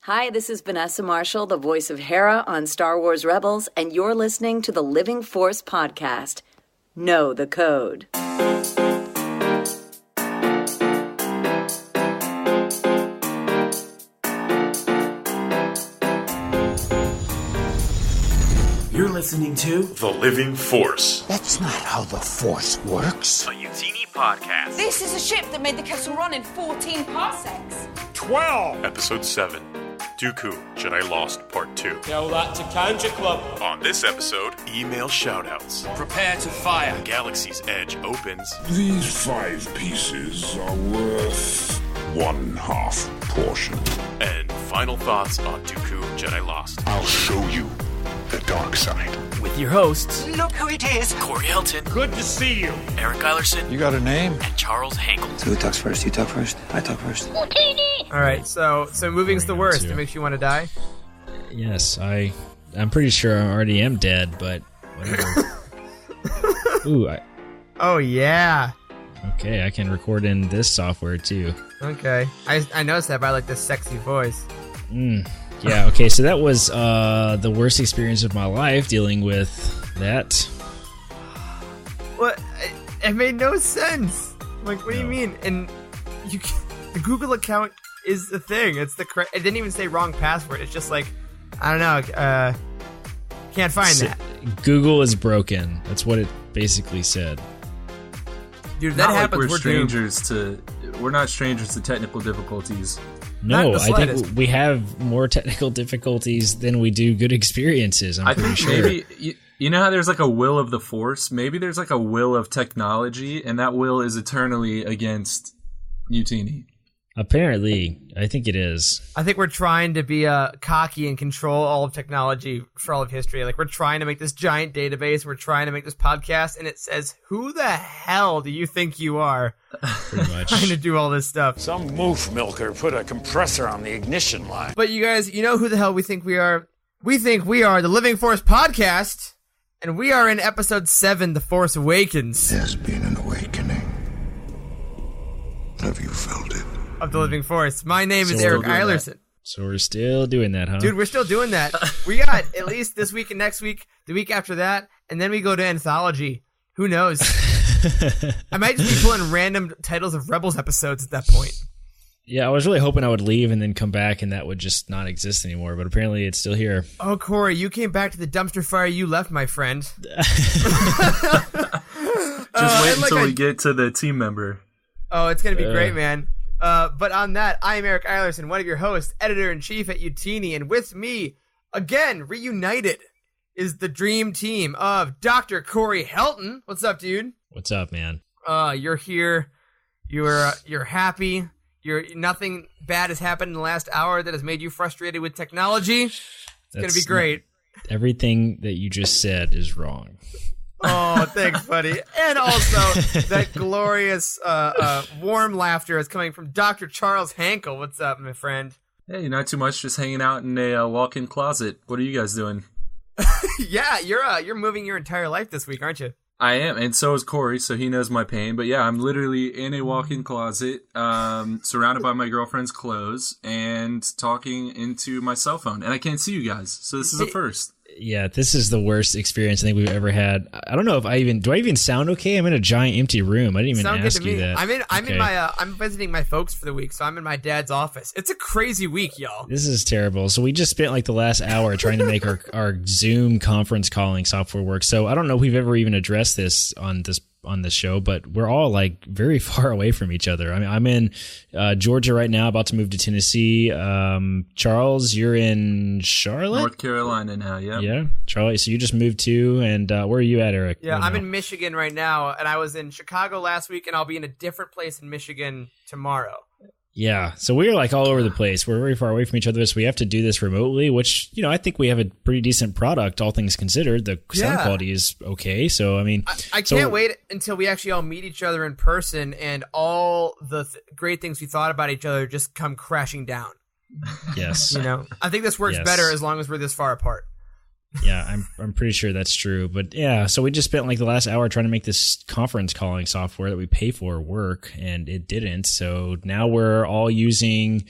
Hi, this is Vanessa Marshall, the voice of Hera on Star Wars Rebels, and you're listening to the Living Force podcast. Know the code. You're listening to The Living Force. That's not how the Force works. A Youtini podcast. This is a ship that made the Kessel Run in 14 parsecs. 12. Episode 7. Dooku, Jedi Lost, Part 2. Tell that to Counter Club. On this episode, email shoutouts. Prepare to fire. Galaxy's Edge opens. These 5 pieces are worth 1/2 portion. And final thoughts on Dooku, Jedi Lost. I'll show you the dark side. with your hosts, Look who it is. Corey Helton, Good to see you. Eric Eilerson, You got a name? and Charles Hankel. So who talks first? You talk first? I talk first. All right, so moving's the worst. It makes you want to die. Yes, I'm pretty sure I already am dead, but whatever. Ooh, Oh yeah. okay, I can record in this software too. Okay. I noticed that, but I like this sexy voice. Yeah, okay, so that was the worst experience of my life dealing with that. What? It made no sense. Like, what do you mean? And the Google account is the thing. It's the correct. It didn't even say wrong password. It's just like, I don't know. Can't find that. Google is broken. That's what it basically said. Dude, if that happens, we're we're strangers we're not strangers to technical difficulties. No, Not the I think slightest. we have more technical difficulties than we do good experiences. I'm I pretty think sure. maybe you know how there's like a will of the Force. Maybe there's like a will of technology, and that will is eternally against Youtini. Apparently, I think it is. I think we're trying to be cocky and control all of technology for all of history. Like, we're trying to make this giant database. We're trying to make this podcast, and it says, "Who the hell do you think you are?" Pretty much. Trying to do all this stuff. Some moof milker put a compressor on the ignition line. But you guys, you know who the hell we think we are? We think we are the Living Force podcast, and we are in episode 7, The Force Awakens There's been an awakening. Have you felt it? of the Living Force. My name is So Eric we're doing that. Eilerson. So we're still doing that, huh? Dude, we're still doing that. We got at least this week and next week, the week after that, and then we go to Anthology. Who knows? I might just be pulling random titles of Rebels episodes at that point. Yeah, I was really hoping I would leave and then come back and that would just not exist anymore, but apparently it's still here. Oh, Corey, you came back to the dumpster fire you left, my friend. Just wait like until I- we get to the team member. Oh, it's going to be great, man. But on that, I am Eric Eilerson, one of your hosts, editor-in-chief at Youtini, and with me, again, reunited, is the dream team of Dr. Corey Helton. What's up, dude? What's up, man? You're here. You're happy. Nothing bad has happened in the last hour that has made you frustrated with technology. It's going to be great. Everything that you just said is wrong. Oh, thanks, buddy. And also, that glorious, warm laughter is coming from Dr. Charles Hankel. What's up, my friend? Hey, not too much. Just hanging out in a walk-in closet. What are you guys doing? Yeah, you're moving your entire life this week, aren't you? I am, and so is Corey, so he knows my pain. But yeah, I'm literally in a walk-in closet, surrounded by my girlfriend's clothes, and talking into my cell phone. And I can't see you guys, so this is a first. Yeah, this is the worst experience I think we've ever had. I don't know if do I even sound okay? I'm in a giant empty room. I didn't even Sound good ask to you me. that. I'm visiting my folks for the week, so I'm in my dad's office. It's a crazy week, y'all. This is terrible. So we just spent like the last hour trying to make our Zoom conference calling software work. So I don't know if we've ever even addressed this on this show, but we're all like very far away from each other. I mean, I'm in Georgia right now, about to move to Tennessee. Charles, you're in Charlotte? North Carolina now, yeah. Yeah, Charlie. So you just moved too, and where are you at, Eric? Yeah, right I'm now? in Michigan right now, and I was in Chicago last week, and I'll be in a different place in Michigan tomorrow. Yeah, so we're like all over the place. We're very far away from each other, so we have to do this remotely, which, you know, I think we have a pretty decent product, all things considered. The sound quality is okay, so I mean... I can't wait until we actually all meet each other in person and all the great things we thought about each other just come crashing down. Yes. You know? I think this works Yes. better as long as we're this far apart. Yeah, I'm pretty sure that's true. But yeah, so we just spent like the last hour trying to make this conference calling software that we pay for work, and it didn't. So now we're all using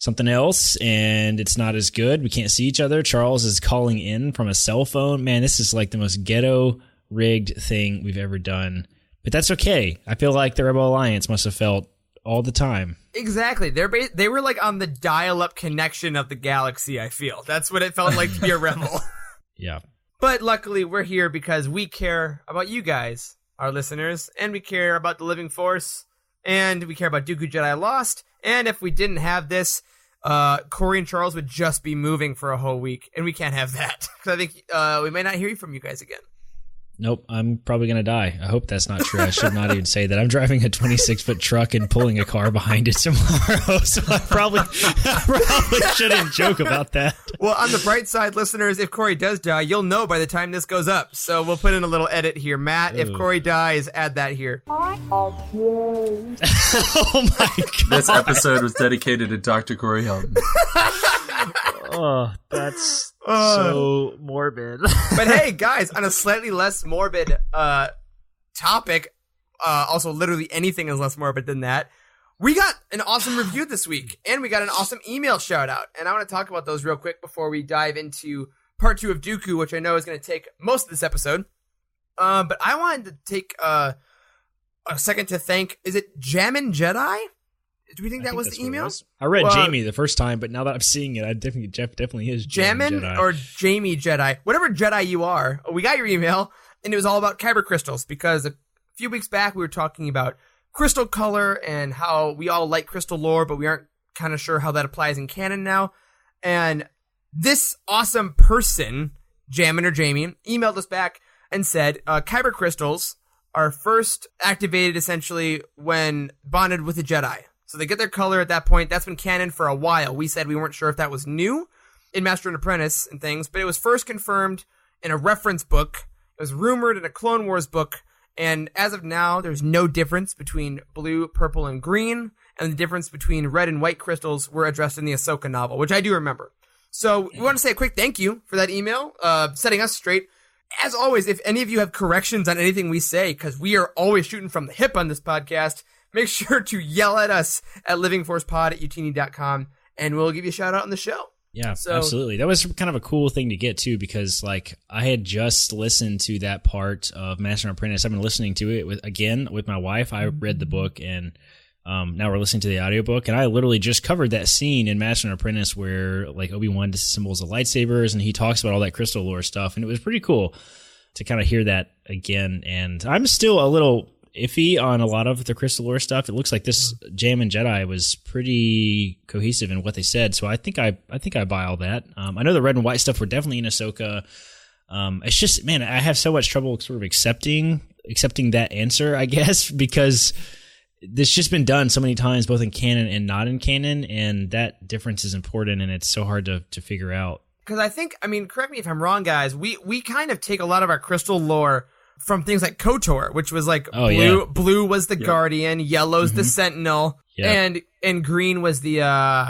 something else, and it's not as good. We can't see each other. Charles is calling in from a cell phone. Man, this is like the most ghetto rigged thing we've ever done. But that's okay. I feel like the Rebel Alliance must have felt all the time. Exactly. They were like on the dial-up connection of the galaxy, I feel. That's what it felt like to be a rebel. Yeah. But luckily, we're here because we care about you guys, our listeners, and we care about the Living Force, and we care about Dooku Jedi Lost, and if we didn't have this, Corey and Charles would just be moving for a whole week, and we can't have that. Because I think we may not hear from you guys again. Nope, I'm probably going to die. I hope that's not true. I should not even say that. I'm driving a 26-foot truck and pulling a car behind it tomorrow, so I probably shouldn't joke about that. Well, on the bright side, listeners, if Corey does die, you'll know by the time this goes up. So we'll put in a little edit here. Matt, if Corey dies, add that here. Oh, my God. This episode was dedicated to Dr. Corey Helton. Oh, that's so morbid. But hey, guys, on a slightly less morbid topic, also literally anything is less morbid than that, we got an awesome review this week, and we got an awesome email shout out. And I want to talk about those real quick before we dive into part 2 of Dooku, which I know is going to take most of this episode. But I wanted to take a second to thank, is it Jammin' Jedi? Do we think that was the email? I read Jamie the first time, but now that I'm seeing it, I think Jeff definitely is Jammin' Jedi. or Jamie Jedi. Whatever Jedi you are, we got your email, and it was all about kyber crystals, because a few weeks back we were talking about crystal color and how we all like crystal lore, but we aren't kind of sure how that applies in canon now. And this awesome person, Jammin' or Jamie, emailed us back and said, kyber crystals are first activated essentially when bonded with a Jedi. So they get their color at that point. That's been canon for a while. We said we weren't sure if that was new in Master and Apprentice and things, but it was first confirmed in a reference book. It was rumored in a Clone Wars book, and as of now, there's no difference between blue, purple, and green, and the difference between red and white crystals were addressed in the Ahsoka novel, which I do remember. So we want to say a quick thank you for that email, setting us straight. As always, if any of you have corrections on anything we say, because we are always shooting from the hip on this podcast, make sure to yell at us at livingforcepod@youtini.com, and we'll give you a shout out on the show. Yeah, absolutely. That was kind of a cool thing to get to, because like I had just listened to that part of Master and Apprentice. I've been listening to it with my wife. I read the book, and now we're listening to the audiobook, and I literally just covered that scene in Master and Apprentice where like Obi-Wan disassembles the lightsabers and he talks about all that crystal lore stuff, and it was pretty cool to kind of hear that again. And I'm still a little iffy on a lot of the crystal lore stuff. It looks like this Jammin' Jedi was pretty cohesive in what they said, so I think I buy all that. I know the red and white stuff were definitely in Ahsoka. It's just, man, I have so much trouble sort of accepting that answer, I guess, because this just been done so many times, both in canon and not in canon, and that difference is important, and it's so hard to figure out. Because I think, I mean, correct me if I'm wrong, guys, we kind of take a lot of our crystal lore from things like KOTOR, which was like blue was the Guardian, yellow's the Sentinel, and green was the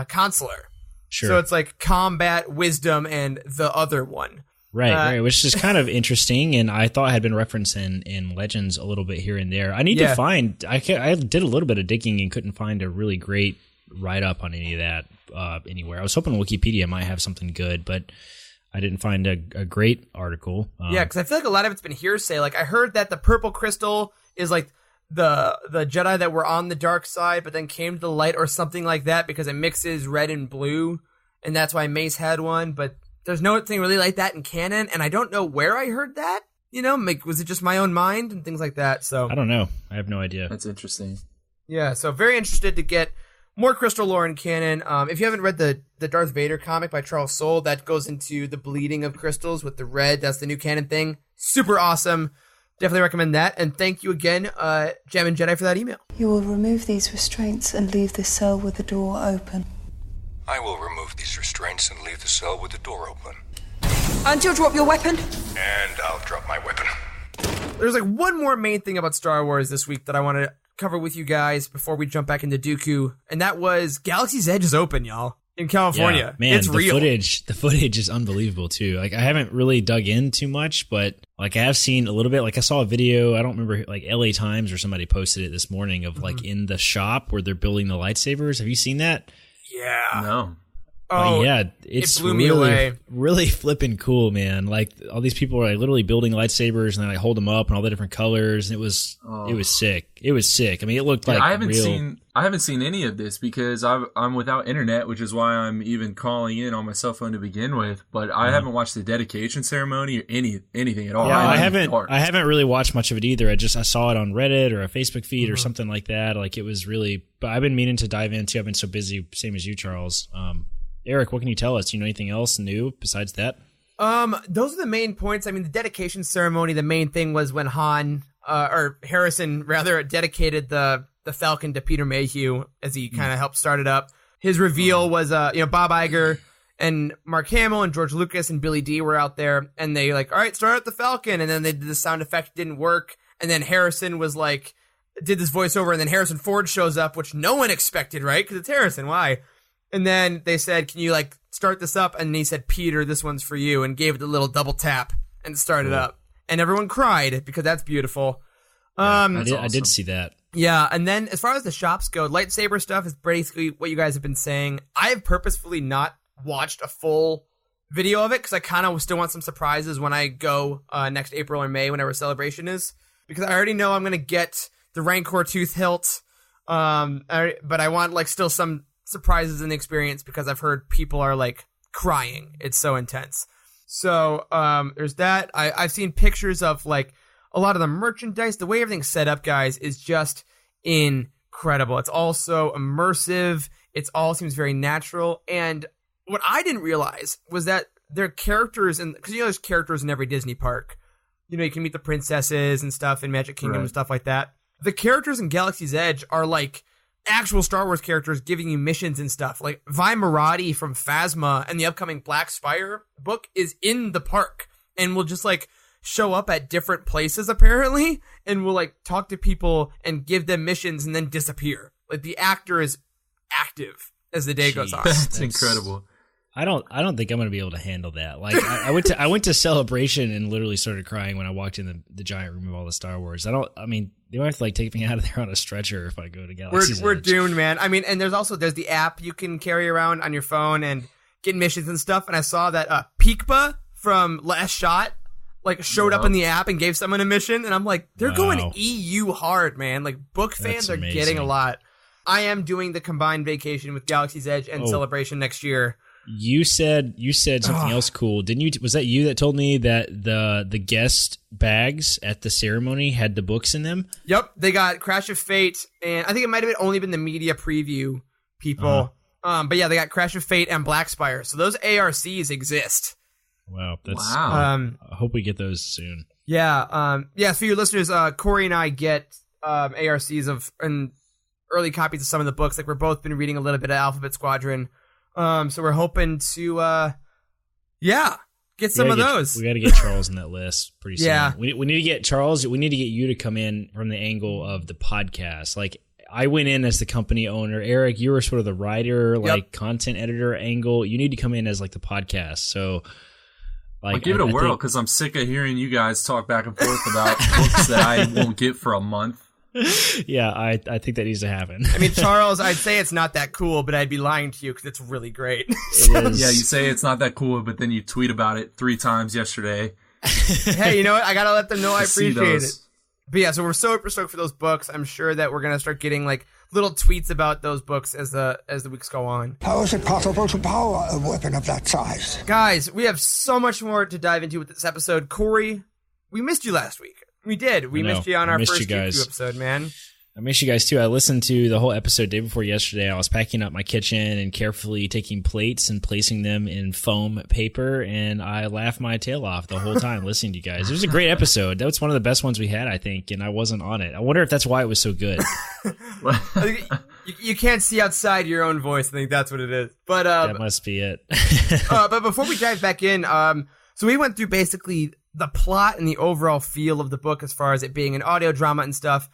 Consular. Sure. So it's like combat, wisdom, and the other one. Right, which is kind of interesting, and I thought had been referenced in Legends a little bit here and there. I need to find. I did a little bit of digging and couldn't find a really great write up on any of that anywhere. I was hoping Wikipedia might have something good, but I didn't find a great article. Yeah, because I feel like a lot of it's been hearsay. Like I heard that the purple crystal is like the Jedi that were on the dark side, but then came to the light or something like that because it mixes red and blue, and that's why Mace had one. But there's no thing really like that in canon, and I don't know where I heard that. You know, was it just my own mind and things like that? So I don't know. I have no idea. That's interesting. Yeah, so very interested to get more crystal lore in canon. If you haven't read the Darth Vader comic by Charles Soule, that goes into the bleeding of crystals with the red. That's the new canon thing. Super awesome. Definitely recommend that. And thank you again, Jammin' Jedi, for that email. You will remove these restraints and leave this cell with the door open. I will remove these restraints and leave the cell with the door open. And you'll drop your weapon? And I'll drop my weapon. There's like one more main thing about Star Wars this week that I want to cover with you guys before we jump back into Dooku, and that was Galaxy's Edge is open, y'all, in California. Yeah, man, it's real. The footage is unbelievable too. Like I haven't really dug in too much, but like I have seen a little bit. Like I saw a video, I don't remember, like LA Times or somebody posted it this morning of like in the shop where they're building the lightsabers. Have you seen that? Yeah. No. Oh, yeah, it's it blew me away. Really flipping cool, man. Like all these people are like literally building lightsabers and then I hold them up and all the different colors. And it was sick. It was sick. I mean, it looked like I haven't real. I haven't seen any of this because I'm without internet, which is why I'm even calling in on my cell phone to begin with. But I haven't watched the dedication ceremony or anything at all. Yeah, I haven't really watched much of it either. I saw it on Reddit or a Facebook feed or something like that. Like it was really. But I've been meaning to dive into. I've been so busy, same as you, Charles. Eric, what can you tell us? Do you know anything else new besides that? Those are the main points. I mean, the dedication ceremony, the main thing was when Harrison dedicated the Falcon to Peter Mayhew as he kind of helped start it up. His reveal was, Bob Iger and Mark Hamill and George Lucas and Billy D were out there and they all right, start up the Falcon. And then they did the sound effect, didn't work. And then Harrison was did this voiceover and then Harrison Ford shows up, which no one expected, right? Because it's Harrison. Why? And then they said, can you start this up? And he said, Peter, this one's for you, and gave it a little double tap and started up. And everyone cried because that's beautiful. I did see that. Yeah, and then as far as the shops go, lightsaber stuff is basically what you guys have been saying. I have purposefully not watched a full video of it because I kind of still want some surprises when I go next April or May, whenever Celebration is. Because I already know I'm going to get the Rancor tooth hilt, but I want still some surprises in the experience because I've heard people are crying. It's so intense. So there's that. I've seen pictures of a lot of the merchandise. The way everything's set up, guys, is just incredible. It's all so immersive. It all seems very natural. And what I didn't realize was that there are characters, because there's characters in every Disney park. You can meet the princesses and stuff in Magic Kingdom and stuff like that. The characters in Galaxy's Edge are actual Star Wars characters giving you missions and stuff. Vi Marati from Phasma and the upcoming Black Spire book is in the park and will just show up at different places apparently and will talk to people and give them missions and then disappear. The actor is active as the day goes on. That's incredible. I don't think I'm going to be able to handle that. I went to Celebration and literally started crying when I walked in the giant room of all the Star Wars. They might have to take me out of there on a stretcher if I go to Galaxy's Edge. We're doomed, man. I mean, and there's the app you can carry around on your phone and get missions and stuff. And I saw that Peekba from Last Shot showed up in the app and gave someone a mission. And I'm they're going EU hard, man. Book fans are getting a lot. I am doing the combined vacation with Galaxy's Edge and Celebration next year. You said something else cool, didn't you? Was that you that told me that the guest bags at the ceremony had the books in them? Yep, they got Crash of Fate, and I think it might have only been the media preview people. But yeah, they got Crash of Fate and Black Spire, so those ARCs exist. Wow, that's wow. I hope we get those soon. Yeah, for your listeners, Corey and I get ARCs and early copies of some of the books. We've both been reading a little bit of Alphabet Squadron. So we're hoping to, get some of those. We got to get Charles in that list pretty soon. Yeah. We need to get Charles. We need to get you to come in from the angle of the podcast. I went in as the company owner. Eric, you were sort of the writer, content editor angle. You need to come in as the podcast. So, give it a whirl because I'm sick of hearing you guys talk back and forth about books that I won't get for a month. Yeah, I think that needs to happen. I mean, Charles, I'd say it's not that cool, but I'd be lying to you because it's really great. Yeah, you say it's not that cool, but then you tweet about it 3 times yesterday. Hey, you know what? I got to let them know I appreciate it. But yeah, so we're super stoked for those books. I'm sure that we're going to start getting little tweets about those books as the weeks go on. How is it possible to power a weapon of that size? Guys, we have so much more to dive into with this episode. Corey, we missed you last week. We did. We missed you on our first Dooku episode, man. I miss you guys too. I listened to the whole episode day before yesterday. I was packing up my kitchen and carefully taking plates and placing them in foam paper, and I laughed my tail off the whole time listening to you guys. It was a great episode. That was one of the best ones we had, I think, and I wasn't on it. I wonder if that's why it was so good. You can't see outside your own voice. I think that's what it is. But that must be it. But before we dive back in, so we went through basically the plot and the overall feel of the book as far as it being an audio drama and stuff.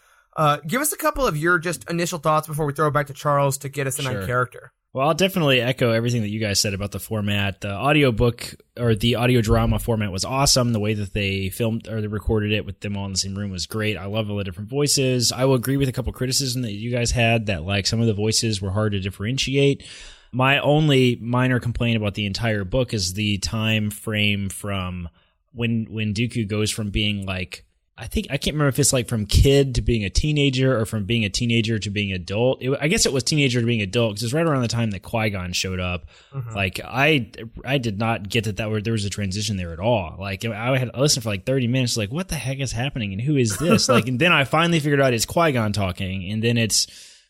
Give us a couple of your just initial thoughts before we throw it back to Charles to get us in on character. Well, I'll definitely echo everything that you guys said about the format. The audiobook or the audio drama format was awesome. The way that they filmed or they recorded it with them all in the same room was great. I love all the different voices. I will agree with a couple criticism that you guys had that some of the voices were hard to differentiate. My only minor complaint about the entire book is the time frame from when Dooku goes from being like, I can't remember if it's like from kid to being a teenager or from being a teenager to being adult. I guess it was teenager to being adult because it's right around the time that Qui-Gon showed up. Mm-hmm. Like I did not get that there was a transition there at all. Like I listened for like 30 minutes, like what the heck is happening and who is this? Like, and then I finally figured out it's Qui-Gon talking, and then it's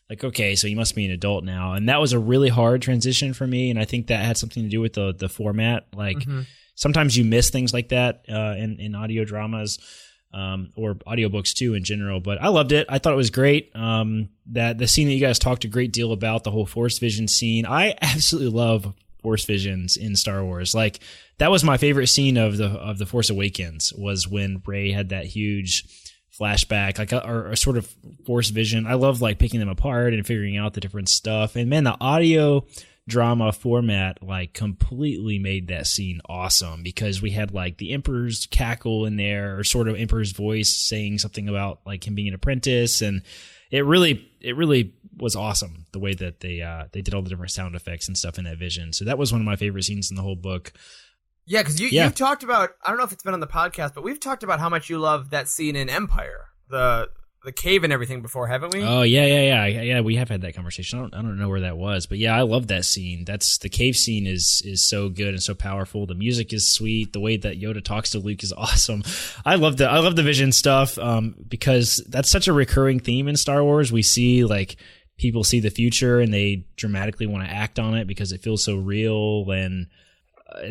like, okay, so he must be an adult now. And that was a really hard transition for me, and I think that had something to do with the format. Like sometimes you miss things like that in audio dramas. Or audiobooks too in general, but I loved it. I thought it was great. That the scene that you guys talked a great deal about, the whole Force Vision scene. I absolutely love Force Visions in Star Wars. Like that was my favorite scene of the Force Awakens, was when Rey had that huge flashback, like a sort of Force Vision. I love like picking them apart and figuring out the different stuff. And man, the audio drama format like completely made that scene awesome, because we had like the Emperor's cackle in there, or sort of Emperor's voice saying something about like him being an apprentice, and it really was awesome the way that they did all the different sound effects and stuff in that vision. So that was one of my favorite scenes in the whole book. Yeah, because you've talked about, I don't know if it's been on the podcast, but we've talked about how much you love that scene in Empire, the cave and everything before, haven't we? Oh, yeah. We have had that conversation. I don't know where that was, but yeah, I love that scene. The cave scene is so good and so powerful. The music is sweet. The way that Yoda talks to Luke is awesome. I love the vision stuff, because that's such a recurring theme in Star Wars. We see like people see the future and they dramatically want to act on it because it feels so real, and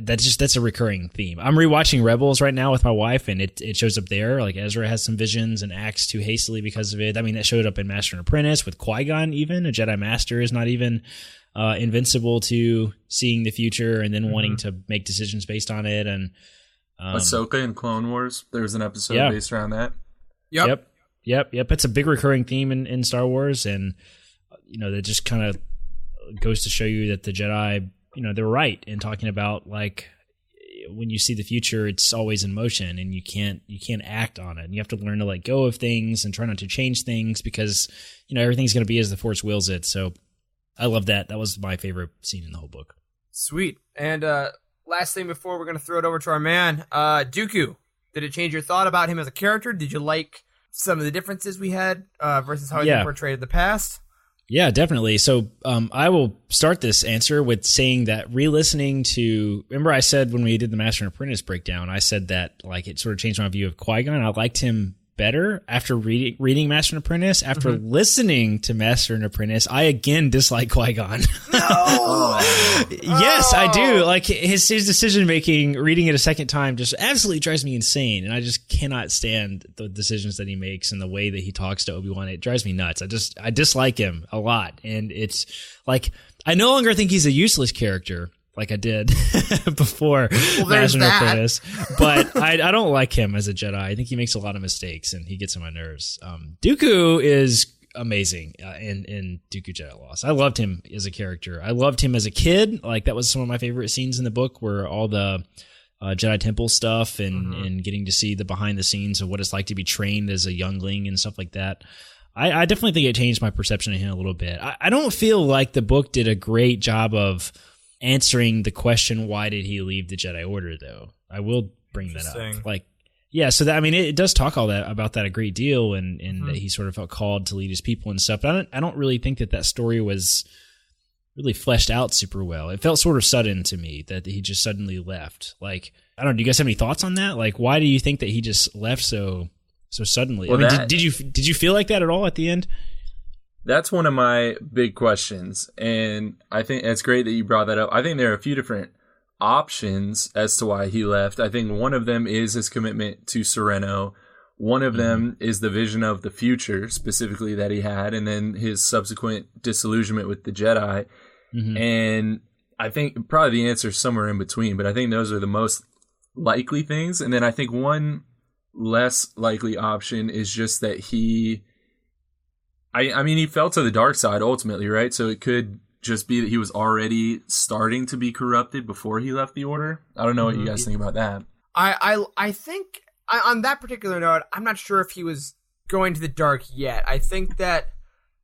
that's a recurring theme. I'm rewatching Rebels right now with my wife, and it shows up there. Like Ezra has some visions and acts too hastily because of it. I mean, that showed up in Master and Apprentice with Qui-Gon. Even a Jedi Master is not even invincible to seeing the future and then wanting to make decisions based on it. And Ahsoka in Clone Wars, there was an episode based around that. Yep. It's a big recurring theme in Star Wars, and that just kind of goes to show you that the Jedi, they're right in talking about like when you see the future, it's always in motion, and you can't act on it. And you have to learn to let go of things and try not to change things, because everything's going to be as the Force wills it. So I love that. That was my favorite scene in the whole book. Sweet. And last thing before we're going to throw it over to our man, Dooku. Did it change your thought about him as a character? Did you like some of the differences we had versus how he's been portrayed in the past? Yeah, definitely. So I will start this answer with saying that re-listening to, remember I said when we did the Master and Apprentice breakdown, I said that like it sort of changed my view of Qui-Gon. I liked him better after reading Master and Apprentice. After listening to Master and Apprentice, I again dislike Qui-Gon. No! Yes, I do. Like his decision making, reading it a second time, just absolutely drives me insane, and I just cannot stand the decisions that he makes and the way that he talks to Obi-Wan. It drives me nuts. I dislike him a lot, and it's like I no longer think he's a useless character like I did before Master and Apprentice, but I don't like him as a Jedi. I think he makes a lot of mistakes and he gets on my nerves. Dooku is amazing in Dooku Jedi Lost. I loved him as a character. I loved him as a kid. Like that was some of my favorite scenes in the book, where all the Jedi Temple stuff and getting to see the behind the scenes of what it's like to be trained as a youngling and stuff like that. I definitely think it changed my perception of him a little bit. I don't feel like the book did a great job of answering the question, why did he leave the Jedi Order, though? I will bring that up. Like, yeah, so that, I mean, it does talk about that a great deal, and that he sort of felt called to lead his people and stuff. But I don't really think that story was really fleshed out super well. It felt sort of sudden to me that he just suddenly left. Like, I don't know. Do you guys have any thoughts on that? Like, why do you think that he just left so suddenly? Well, I mean, did you feel like that at all at the end? That's one of my big questions, and I think it's great that you brought that up. I think there are a few different options as to why he left. I think one of them is his commitment to Sereno. One of them is the vision of the future, specifically, that he had, and then his subsequent disillusionment with the Jedi. And I think probably the answer is somewhere in between, but I think those are the most likely things. And then I think one less likely option is just that he fell to the dark side ultimately, right? So it could just be that he was already starting to be corrupted before he left the Order. I don't know what you guys think about that. I think on that particular note, I'm not sure if he was going to the dark yet. I think that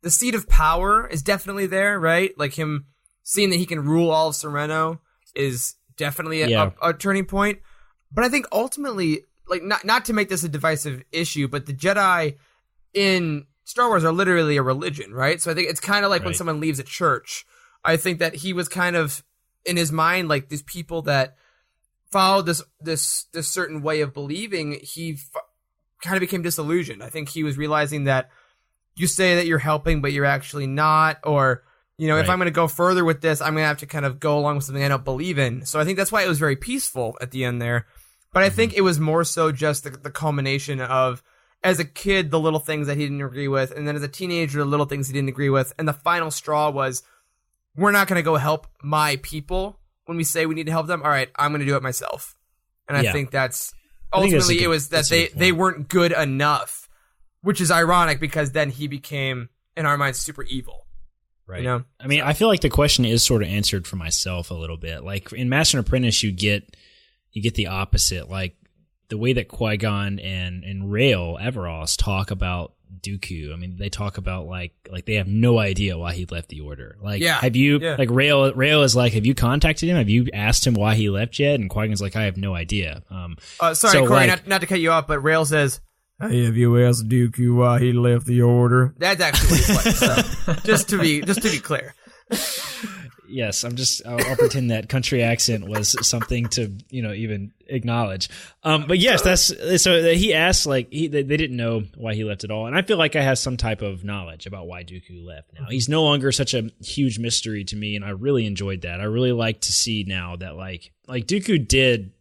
the seat of power is definitely there, right? Like him seeing that he can rule all of Sereno is definitely a turning point. But I think ultimately, like, not to make this a divisive issue, but the Jedi in Star Wars are literally a religion, right? So I think it's kind of like when someone leaves a church. I think that he was kind of, in his mind, like these people that followed this certain way of believing, he kind of became disillusioned. I think he was realizing that you say that you're helping, but you're actually not, or, you know, if I'm going to go further with this, I'm going to have to kind of go along with something I don't believe in. So I think that's why it was very peaceful at the end there. But I think it was more so just the culmination of, as a kid, the little things that he didn't agree with, and then as a teenager, the little things he didn't agree with. And the final straw was, we're not going to go help my people when we say we need to help them. All right, I'm going to do it myself. And I think that's ultimately it was that they weren't good enough, which is ironic because then he became, in our minds, super evil. Right. You know? I mean, I feel like the question is sort of answered for myself a little bit. Like in Master and Apprentice, you get the opposite. Like the way that Qui-Gon and Rael Everos talk about Dooku. I mean, they talk about like they have no idea why he left the Order. Like, have you like Rael is like, have you contacted him? Have you asked him why he left yet? And Qui-Gon's like, I have no idea. Sorry, so, Corey, not to cut you off, but Rael says, hey, have you asked Dooku why he left the Order? That's actually what he's like. So, just to be clear. Yes, I'll pretend that country accent was something to, even acknowledge. But yes, so he asked, like, they didn't know why he left at all. And I feel like I have some type of knowledge about why Dooku left now. He's no longer such a huge mystery to me, and I really enjoyed that. I really like to see now that, like Dooku did,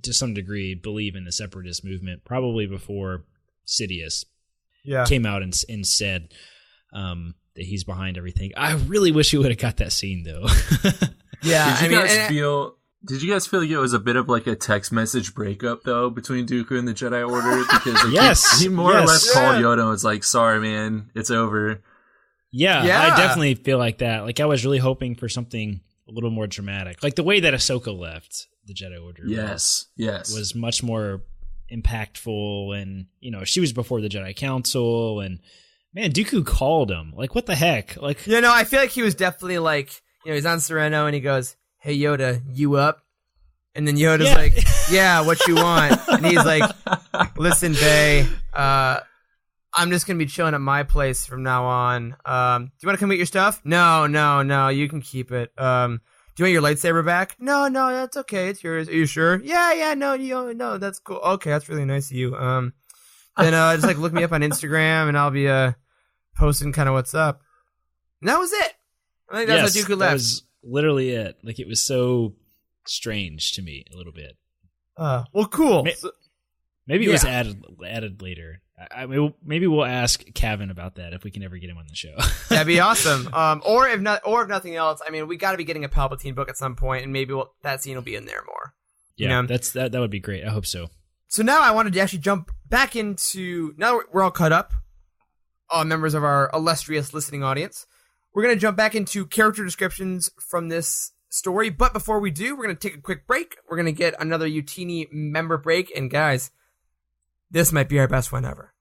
to some degree, believe in the separatist movement, probably before Sidious came out and said, that he's behind everything. I really wish we would have got that scene though. Did you guys feel like it was a bit of like a text message breakup though between Dooku and the Jedi Order? Because like, he more or less called Yoda and was like, sorry man, it's over. Yeah, I definitely feel like that. Like I was really hoping for something a little more dramatic. Like the way that Ahsoka left the Jedi Order was much more impactful, and she was before the Jedi Council, and man, Dooku called him. Like, what the heck? Like, I feel like he was definitely like, he's on Sereno and he goes, hey, Yoda, you up? And then Yoda's like, yeah, what you want? And he's like, listen, Bae, I'm just going to be chilling at my place from now on. Do you want to come get your stuff? No, you can keep it. Do you want your lightsaber back? No, that's okay. It's yours. Are you sure? Yeah, no, that's cool. Okay, that's really nice of you. Then just like look me up on Instagram and I'll be posting kind of what's up. And that was it. I think that's how Dooku left. That was literally it. Like it was so strange to me a little bit. Well, cool. Maybe it was added later. I mean, maybe we'll ask Kevin about that if we can ever get him on the show. That'd be awesome. Or if nothing else, I mean, we got to be getting a Palpatine book at some point, and maybe that scene will be in there more. Yeah, that would be great. I hope so. So now I wanted to actually jump back into, now we're all caught up, all members of our illustrious listening audience. We're going to jump back into character descriptions from this story. But before we do, we're going to take a quick break. We're going to get another Youtini member break. And guys, this might be our best one ever.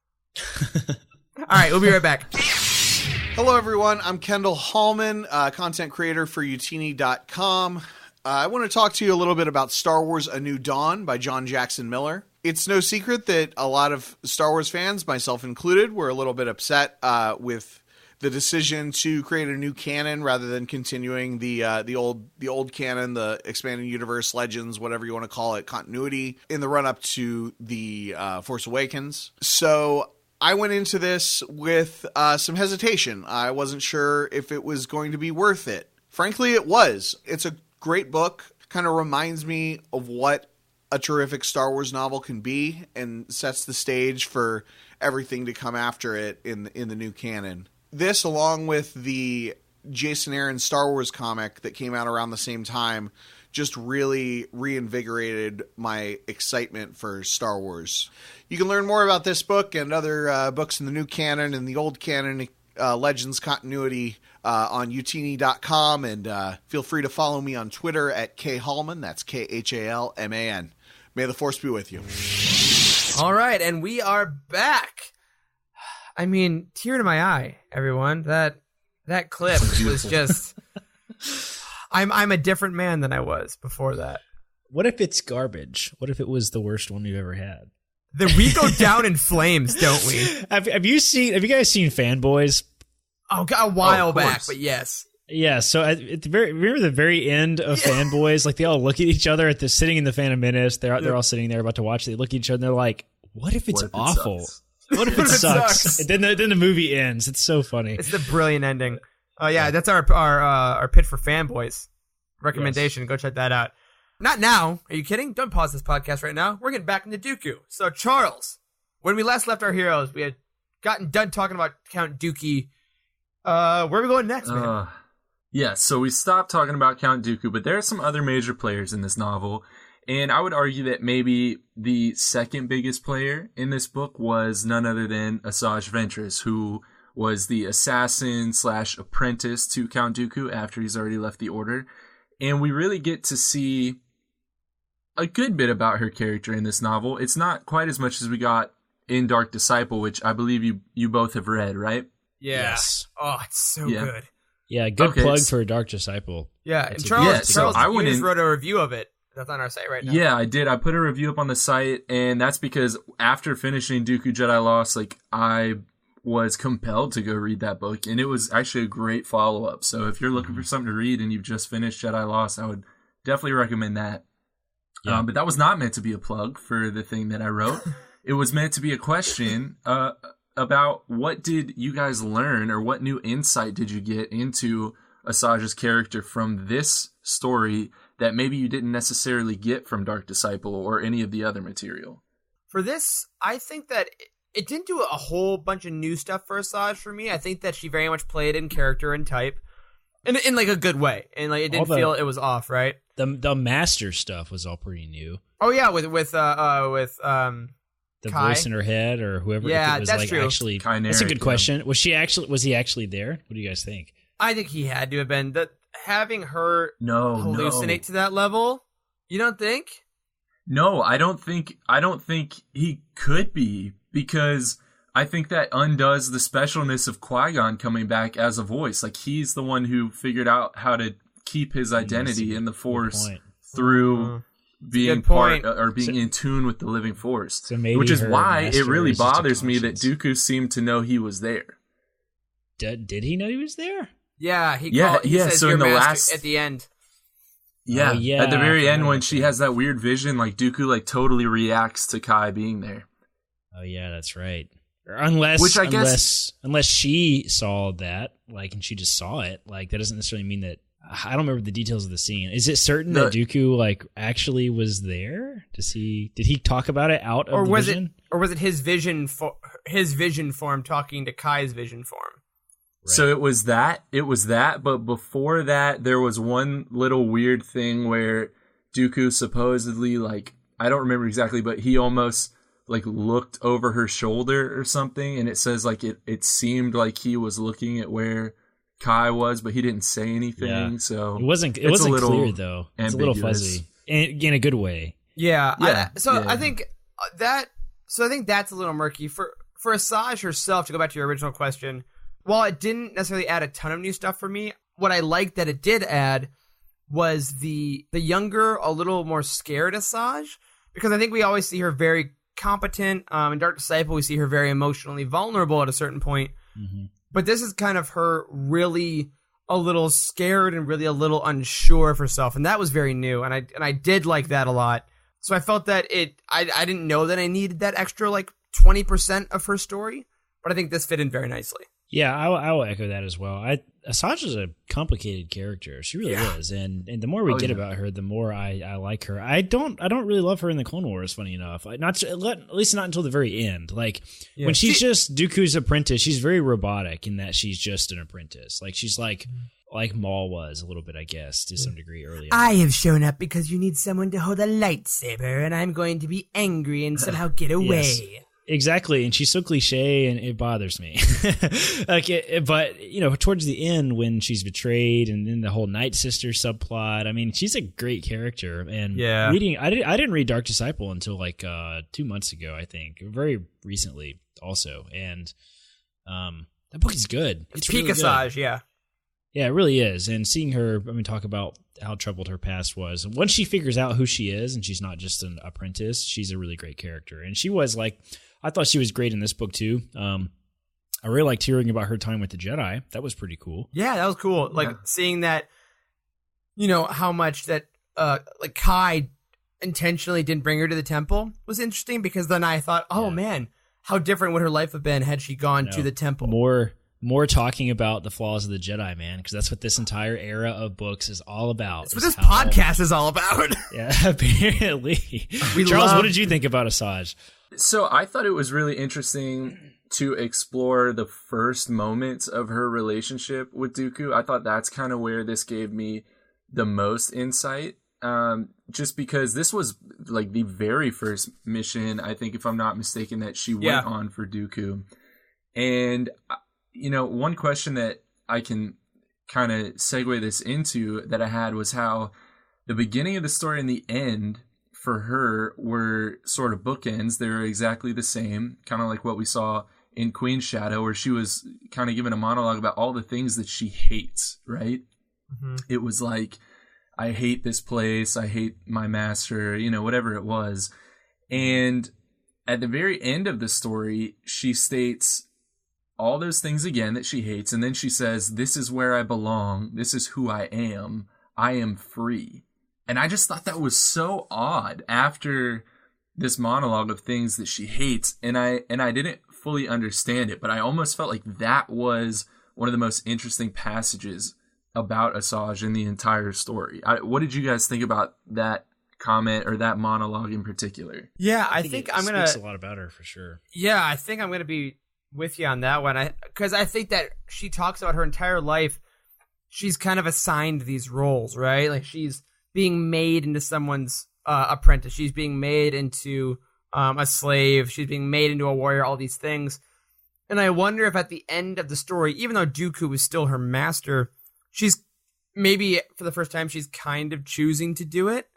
All right, we'll be right back. Hello, everyone. I'm Kendall Hallman, content creator for Youtini.com. I want to talk to you a little bit about Star Wars A New Dawn by John Jackson Miller. It's no secret that a lot of Star Wars fans, myself included, were a little bit upset with the decision to create a new canon rather than continuing the old canon, the expanded universe, legends, whatever you want to call it, continuity in the run-up to the Force Awakens. So I went into this with some hesitation. I wasn't sure if it was going to be worth it. Frankly, it was. It's a great book. Kind of reminds me of what a terrific Star Wars novel can be and sets the stage for everything to come after it in the new canon. This, along with the Jason Aaron Star Wars comic that came out around the same time, just really reinvigorated my excitement for Star Wars. You can learn more about this book and other books in the new canon and the old canon Legends continuity on Youtini.com, and feel free to follow me on Twitter at KHallman. That's KHALMAN. May the Force be with you. All right, and we are back. I mean, tear to my eye, everyone. That clip was just I'm a different man than I was before that. What if it's garbage? What if it was the worst one we've ever had? Then we go down in flames, don't we? Have you guys seen Fanboys? Oh, a while back, but yes. Yeah, so remember the very end of Fanboys? Like, they all look at each other sitting in the Phantom Menace. They're all sitting there about to watch. They look at each other and they're like, what if it's awful? What if it sucks? And then the movie ends. It's so funny. It's the brilliant ending. Oh, yeah, that's our pitch for Fanboys. Recommendation. Yes. Go check that out. Not now. Are you kidding? Don't pause this podcast right now. We're getting back into Dooku. So, Charles, when we last left our heroes, we had gotten done talking about Count Dookie. Where are we going next, man? Yeah, so we stopped talking about Count Dooku, but there are some other major players in this novel, and I would argue that maybe the second biggest player in this book was none other than Asajj Ventress, who was the assassin / apprentice to Count Dooku after he's already left the Order, and we really get to see a good bit about her character in this novel. It's not quite as much as we got in Dark Disciple, which I believe you both have read, right? Yeah. Yes. Oh, it's so good. Yeah, good plug for Dark Disciple. Yeah, and Charles, you just wrote a review of it. That's on our site right now. Yeah, I did. I put a review up on the site, and that's because after finishing Dooku Jedi Lost, I was compelled to go read that book, and it was actually a great follow-up. So if you're looking for something to read and you've just finished Jedi Lost, I would definitely recommend that. Yeah. But that was not meant to be a plug for the thing that I wrote. It was meant to be a question about what did you guys learn, or what new insight did you get into Asajj's character from this story that maybe you didn't necessarily get from Dark Disciple or any of the other material? For this, I think that it didn't do a whole bunch of new stuff for Asajj for me. I think that she very much played in character and type, in like a good way, and like it didn't feel it was off, right? The master stuff was all pretty new. Oh yeah, with the Kai? voice in her head, or whoever. Yeah, if it was that's like true. Actually, Kai that's a Narek, good question. Was he actually there? What do you guys think? I think he had to have been. Having her hallucinate no. to that level, you don't think? No, I don't think he could be, because I think that undoes the specialness of Qui-Gon coming back as a voice. Like, he's the one who figured out how to keep his identity in the Force through being part or being in tune with the living Force. So maybe which is why it really is just a bothers me that conscience. Dooku seemed to know he was there. Did he know he was there? Yeah, he says so your in the master at the end. Yeah, yeah, at the very end when that. she has that weird vision, like Dooku totally reacts to Kai being there. Oh yeah, that's right. Unless she saw that, and she just saw it, that doesn't necessarily mean that. I don't remember the details of the scene. Is it certain that Dooku actually was there? Did he talk about it out of the vision? Or was it his vision form talking to Kai's vision form? Right. So it was that, but before that, there was one little weird thing where Dooku supposedly, I don't remember exactly, but he almost, looked over her shoulder or something, and it says, it seemed like he was looking at where Kai was, but he didn't say anything, so... It wasn't clear, though. It's a little fuzzy. In a good way. Yeah. I think that's a little murky. For Asajj herself, to go back to your original question... While it didn't necessarily add a ton of new stuff for me, what I liked that it did add was the younger, a little more scared Asajj, because I think we always see her very competent. In Dark Disciple, we see her very emotionally vulnerable at a certain point. Mm-hmm. But this is kind of her really a little scared and really a little unsure of herself, and that was very new, and I did like that a lot. So I felt that I didn't know that I needed that extra 20% of her story, but I think this fit in very nicely. Yeah, I will echo that as well. Asajj is a complicated character. She really is, and the more we get about her, the more I like her. I don't really love her in the Clone Wars. Funny enough, at least not until the very end. When she's just Dooku's apprentice, she's very robotic in that she's just an apprentice. She's like Maul was a little bit, I guess, to some degree earlier. I have shown up because you need someone to hold a lightsaber, and I'm going to be angry and somehow get away. Yes. Exactly, and she's so cliche, and it bothers me. But towards the end, when she's betrayed, and then the whole Night Sister subplot, I mean, she's a great character. And I didn't read Dark Disciple until 2 months ago, I think, very recently, also. And that book is good. It's peak Asajj, yeah. Yeah, it really is. And seeing her, talk about how troubled her past was. Once she figures out who she is and she's not just an apprentice, she's a really great character. And she was I thought she was great in this book too. I really liked hearing about her time with the Jedi. That was pretty cool. Yeah, that was cool. Seeing that, how much that Kai intentionally didn't bring her to the temple was interesting, because then I thought, man, how different would her life have been had she gone to the temple? More talking about the flaws of the Jedi, man, because that's what this entire era of books is all about. That's what this podcast is all about. Yeah, apparently. Charles, what did you think about Asajj? So I thought it was really interesting to explore the first moments of her relationship with Dooku. I thought that's kind of where this gave me the most insight. Just because this was the very first mission, I think, if I'm not mistaken, that she went on for Dooku. And one question that I can kind of segue this into that I had was how the beginning of the story and the end for her were sort of bookends. They were exactly the same, kind of like what we saw in Queen's Shadow, where she was kind of giving a monologue about all the things that she hates, right? Mm-hmm. It was like, I hate this place, I hate my master, whatever it was. And at the very end of the story, she states all those things again that she hates, and then she says, this is where I belong, this is who I am free. And I just thought that was so odd after this monologue of things that she hates, and I didn't fully understand it, but I almost felt like that was one of the most interesting passages about Asajj in the entire story. What did you guys think about that comment or that monologue in particular? Yeah, I think I'm gonna speaks a lot about her for sure. Yeah, I think I'm gonna be with you on that one. Because I think that she talks about her entire life. She's kind of assigned these roles, right? Like she's being made into someone's apprentice. She's being made into a slave. She's being made into a warrior. All these things, and I wonder if at the end of the story, even though Dooku is still her master, she's maybe for the first time she's kind of choosing to do it.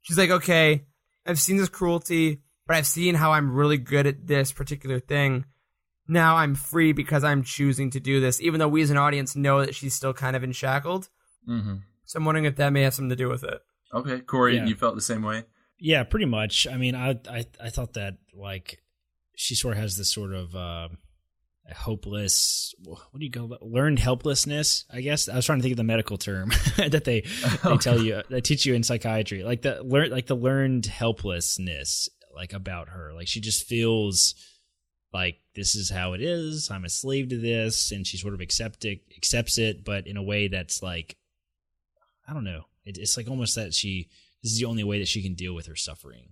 She's like, okay, I've seen this cruelty, but I've seen how I'm really good at this particular thing. Now I'm free because I'm choosing to do this, even though we as an audience know that she's still kind of enshackled. Mm-hmm. So I'm wondering if that may have something to do with it. Okay, Corey, you felt the same way? Yeah, pretty much. I thought that she sort of has this sort of hopeless, what do you call it? Learned helplessness, I guess. I was trying to think of the medical term that they tell you, they teach you in psychiatry, the learned helplessness, about her. She just feels like this is how it is. I'm a slave to this, and she sort of accepts it, but in a way that's I don't know. It's almost that this is the only way that she can deal with her suffering.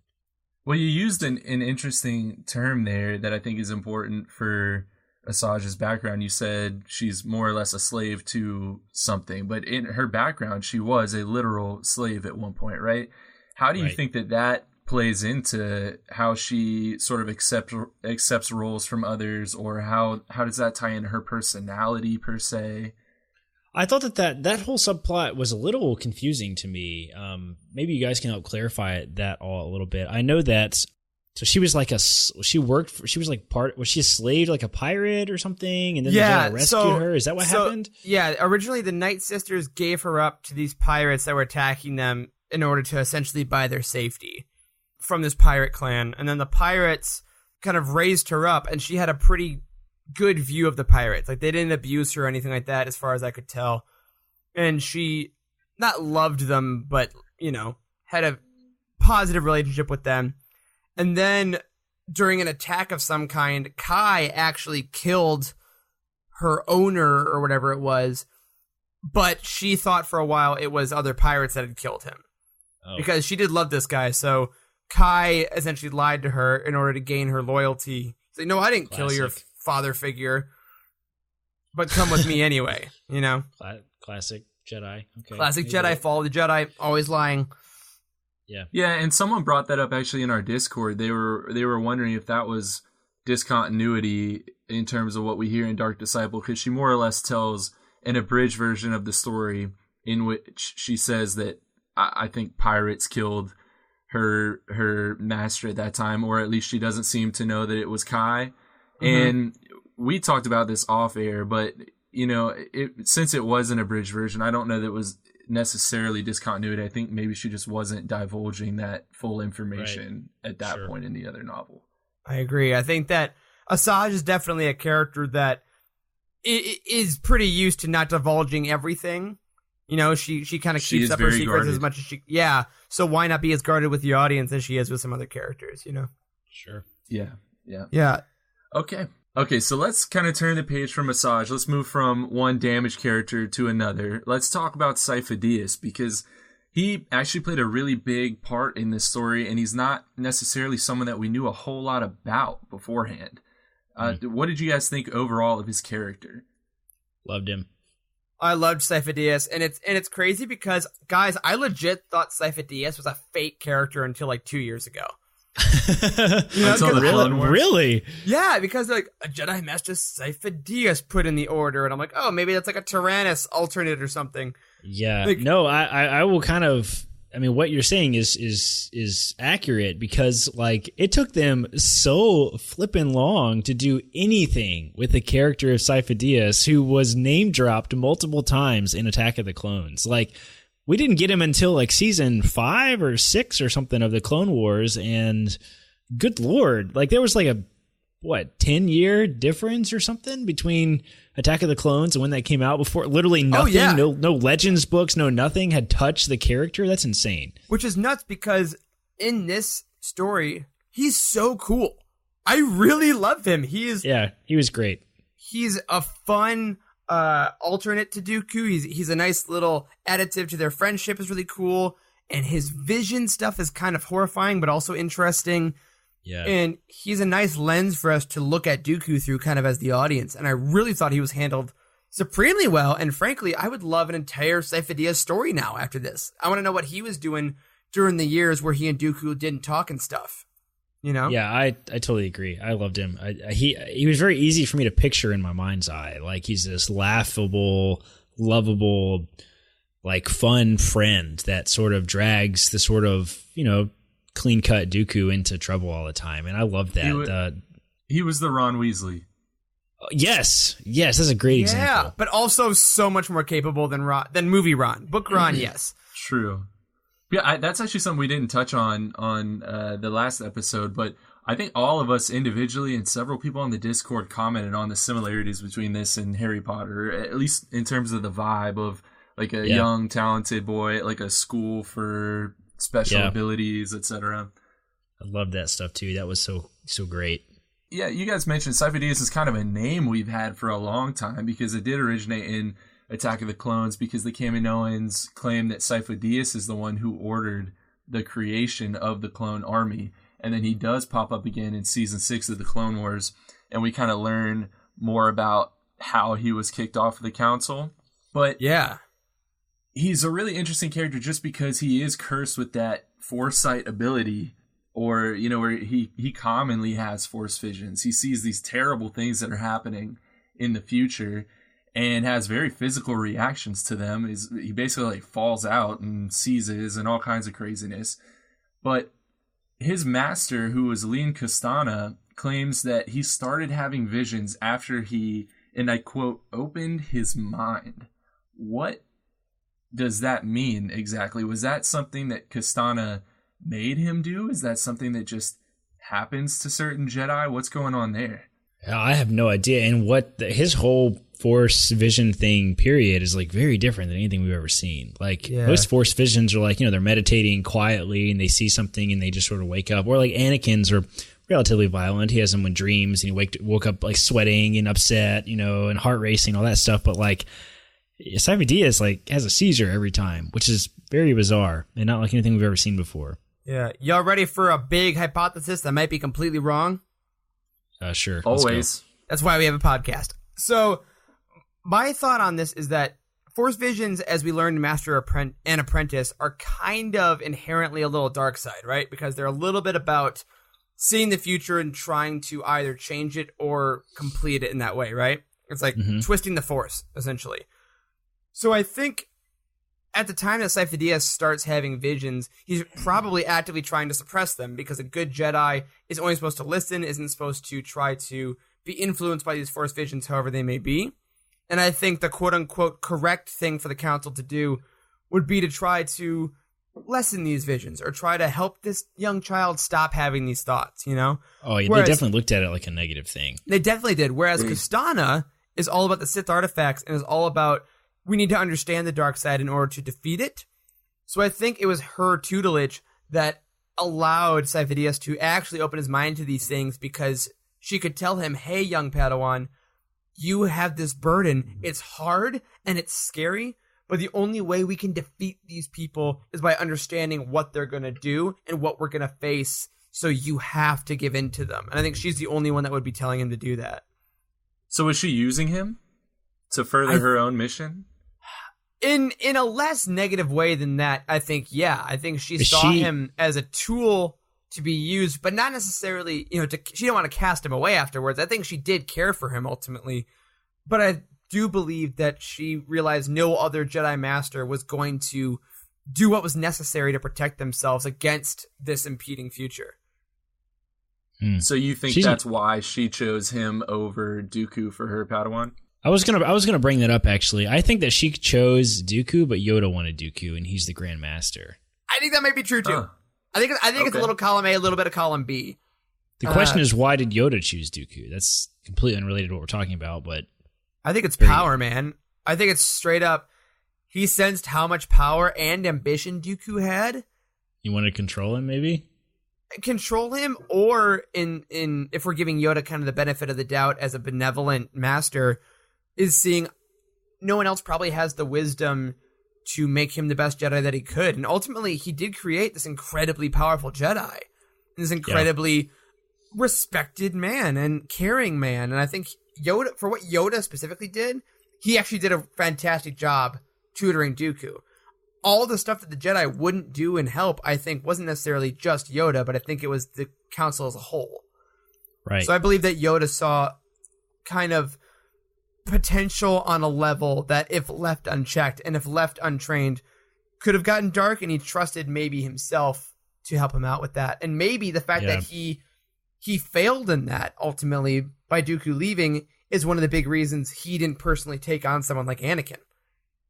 Well, you used an interesting term there that I think is important for Asajj's background. You said she's more or less a slave to something, but in her background, she was a literal slave at one point, right? How do you think that plays into how she sort of accepts roles from others, or how does that tie into her personality per se? I thought that whole subplot was a little confusing to me. Maybe you guys can help clarify that all a little bit. I know that. So she was was she a slave, like a pirate or something? And then the Jedi rescued her? Is that what happened? Yeah, originally the Night Sisters gave her up to these pirates that were attacking them in order to essentially buy their safety from this pirate clan. And then the pirates kind of raised her up, and she had a pretty good view of the pirates. They didn't abuse her or anything like that, as far as I could tell. And she not loved them, but, had a positive relationship with them. And then during an attack of some kind, Kai actually killed her owner or whatever it was, but she thought for a while it was other pirates that had killed him. Because she did love this guy. So Kai essentially lied to her in order to gain her loyalty. He's like, no, I didn't kill your father figure, but come with me anyway, Classic Jedi. Okay. Classic Jedi, follow the Jedi, always lying. Yeah, and someone brought that up actually in our Discord. They were wondering if that was discontinuity in terms of what we hear in Dark Disciple, because she more or less tells an abridged version of the story in which she says that I think pirates killed her master at that time, or at least she doesn't seem to know that it was Kai. Mm-hmm. And we talked about this off air, but since it was an abridged version, I don't know that it was necessarily discontinuity. I think maybe she just wasn't divulging that full information at that point in the other novel. I agree. I think that Asajj is definitely a character that is pretty used to not divulging everything. She kind of keeps up her secrets guarded. as much as she... Yeah, so why not be as guarded with the audience as she is with some other characters, Sure. Yeah. Okay, so let's kind of turn the page from Asajj. Let's move from one damaged character to another. Let's talk about Sipho Diaz, because he actually played a really big part in this story, and he's not necessarily someone that we knew a whole lot about beforehand. What did you guys think overall of his character? Loved him. I loved Sipho Diaz, and it's crazy because, guys, I legit thought Sipho Diaz was a fake character until like 2 years ago. Really? Yeah, because like a Jedi Master Sipho Diaz put in the order, and I'm like, oh, maybe that's like a Tyrannus alternate or something. Yeah, like, no, I will kind of. I mean, what you're saying is accurate, because like it took them so flippin' long to do anything with the character of Sipho Diaz, who was name dropped multiple times in Attack of the Clones. Like, we didn't get him until like season 5 or 6 or something of the Clone Wars, and good lord, like there was like a 10-year difference or something between Attack of the Clones and when that came out. Before, literally nothing, no Legends books, no nothing had touched the character. That's insane. Which is nuts, because in this story, he's so cool. I really love him. He was great. He's a fun alternate to Dooku. He's a nice little additive to their friendship. Is really cool, and his vision stuff is kind of horrifying, but also interesting. Yeah. And he's a nice lens for us to look at Dooku through, kind of as the audience. And I really thought he was handled supremely well. And frankly, I would love an entire Sipho Diaz story now after this. I want to know what he was doing during the years where he and Dooku didn't talk and stuff. Yeah, I totally agree. I loved him. He was very easy for me to picture in my mind's eye. Like, he's this laughable, lovable, like fun friend that sort of drags the sort of, clean-cut Dooku into trouble all the time, and I love that. He was the Ron Weasley. Yes, that's a great example. Yeah, but also so much more capable than movie Ron. Book Ron, yes. True. Yeah, that's actually something we didn't touch on the last episode, but I think all of us individually and several people on the Discord commented on the similarities between this and Harry Potter, at least in terms of the vibe of like a young, talented boy at like a school for special abilities, etc. I love that stuff too. That was so great. Yeah, you guys mentioned Sipho Diaz is kind of a name we've had for a long time, because it did originate in Attack of the Clones, because the Kaminoans claim that Sipho Diaz is the one who ordered the creation of the clone army, and then he does pop up again in season 6 of the Clone Wars, and we kind of learn more about how he was kicked off of the council. But yeah, he's a really interesting character just because he is cursed with that foresight ability, or, where he commonly has force visions. He sees these terrible things that are happening in the future and has very physical reactions to them. He basically like falls out and seizes and all kinds of craziness. But his master, who was Lean Castana, claims that he started having visions after he, and I quote, opened his mind. What does that mean exactly? Was that something that Castana made him do? Is that something that just happens to certain Jedi? What's going on there? I have no idea. And his whole force vision thing, period, is like very different than anything we've ever seen. Like most force visions are like, they're meditating quietly and they see something and they just sort of wake up. Or like Anakin's are relatively violent. He has them in dreams and he woke up like sweating and upset, and heart racing, all that stuff. But like, Sipho Diaz like has a seizure every time, which is very bizarre and not like anything we've ever seen before. Yeah, y'all ready for a big hypothesis that might be completely wrong? Sure. Always. That's why we have a podcast. So, my thought on this is that force visions, as we learned in Master and Apprentice, are kind of inherently a little dark side, right? Because they're a little bit about seeing the future and trying to either change it or complete it in that way, right? It's like twisting the force, essentially. So I think at the time that Sipho Diaz starts having visions, he's probably actively trying to suppress them, because a good Jedi is only supposed to listen, isn't supposed to try to be influenced by these force visions, however they may be. And I think the quote-unquote correct thing for the council to do would be to try to lessen these visions or try to help this young child stop having these thoughts, you know? Oh, yeah, they definitely looked at it like a negative thing. They definitely did. Whereas Kastana is all about the Sith artifacts and is all about we need to understand the dark side in order to defeat it. So I think it was her tutelage that allowed Sipho Diaz to actually open his mind to these things because she could tell him, hey, young Padawan, you have this burden. It's hard and it's scary, but the only way we can defeat these people is by understanding what they're going to do and what we're going to face. So you have to give in to them. And I think she's the only one that would be telling him to do that. So is she using him to further her own mission? In a less negative way than that, I think, yeah. I think she saw him as a tool to be used, but not necessarily, she didn't want to cast him away afterwards. I think she did care for him ultimately, but I do believe that she realized no other Jedi Master was going to do what was necessary to protect themselves against this impeding future. So you think that's why she chose him over Dooku for her Padawan? I was gonna bring that up actually. I think that she chose Dooku, but Yoda wanted Dooku, and he's the Grand Master. I think that might be true too. I think it's a little column A, a little bit of column B. The question is, why did Yoda choose Dooku? That's completely unrelated to what we're talking about, but I think it's power, man. I think it's straight up. He sensed how much power and ambition Dooku had. You wanted to control him, maybe? Control him, or in if we're giving Yoda kind of the benefit of the doubt as a benevolent master, is seeing no one else probably has the wisdom to make him the best Jedi that he could. And ultimately, he did create this incredibly powerful Jedi. This incredibly respected man and caring man. And I think Yoda, for what Yoda specifically did, he actually did a fantastic job tutoring Dooku. All the stuff that the Jedi wouldn't do and help, I think, wasn't necessarily just Yoda, but I think it was the council as a whole. Right. So I believe that Yoda saw kind of potential on a level that if left unchecked and if left untrained could have gotten dark, and he trusted maybe himself to help him out with that. And maybe the fact that he failed in that ultimately by Dooku leaving is one of the big reasons he didn't personally take on someone like Anakin.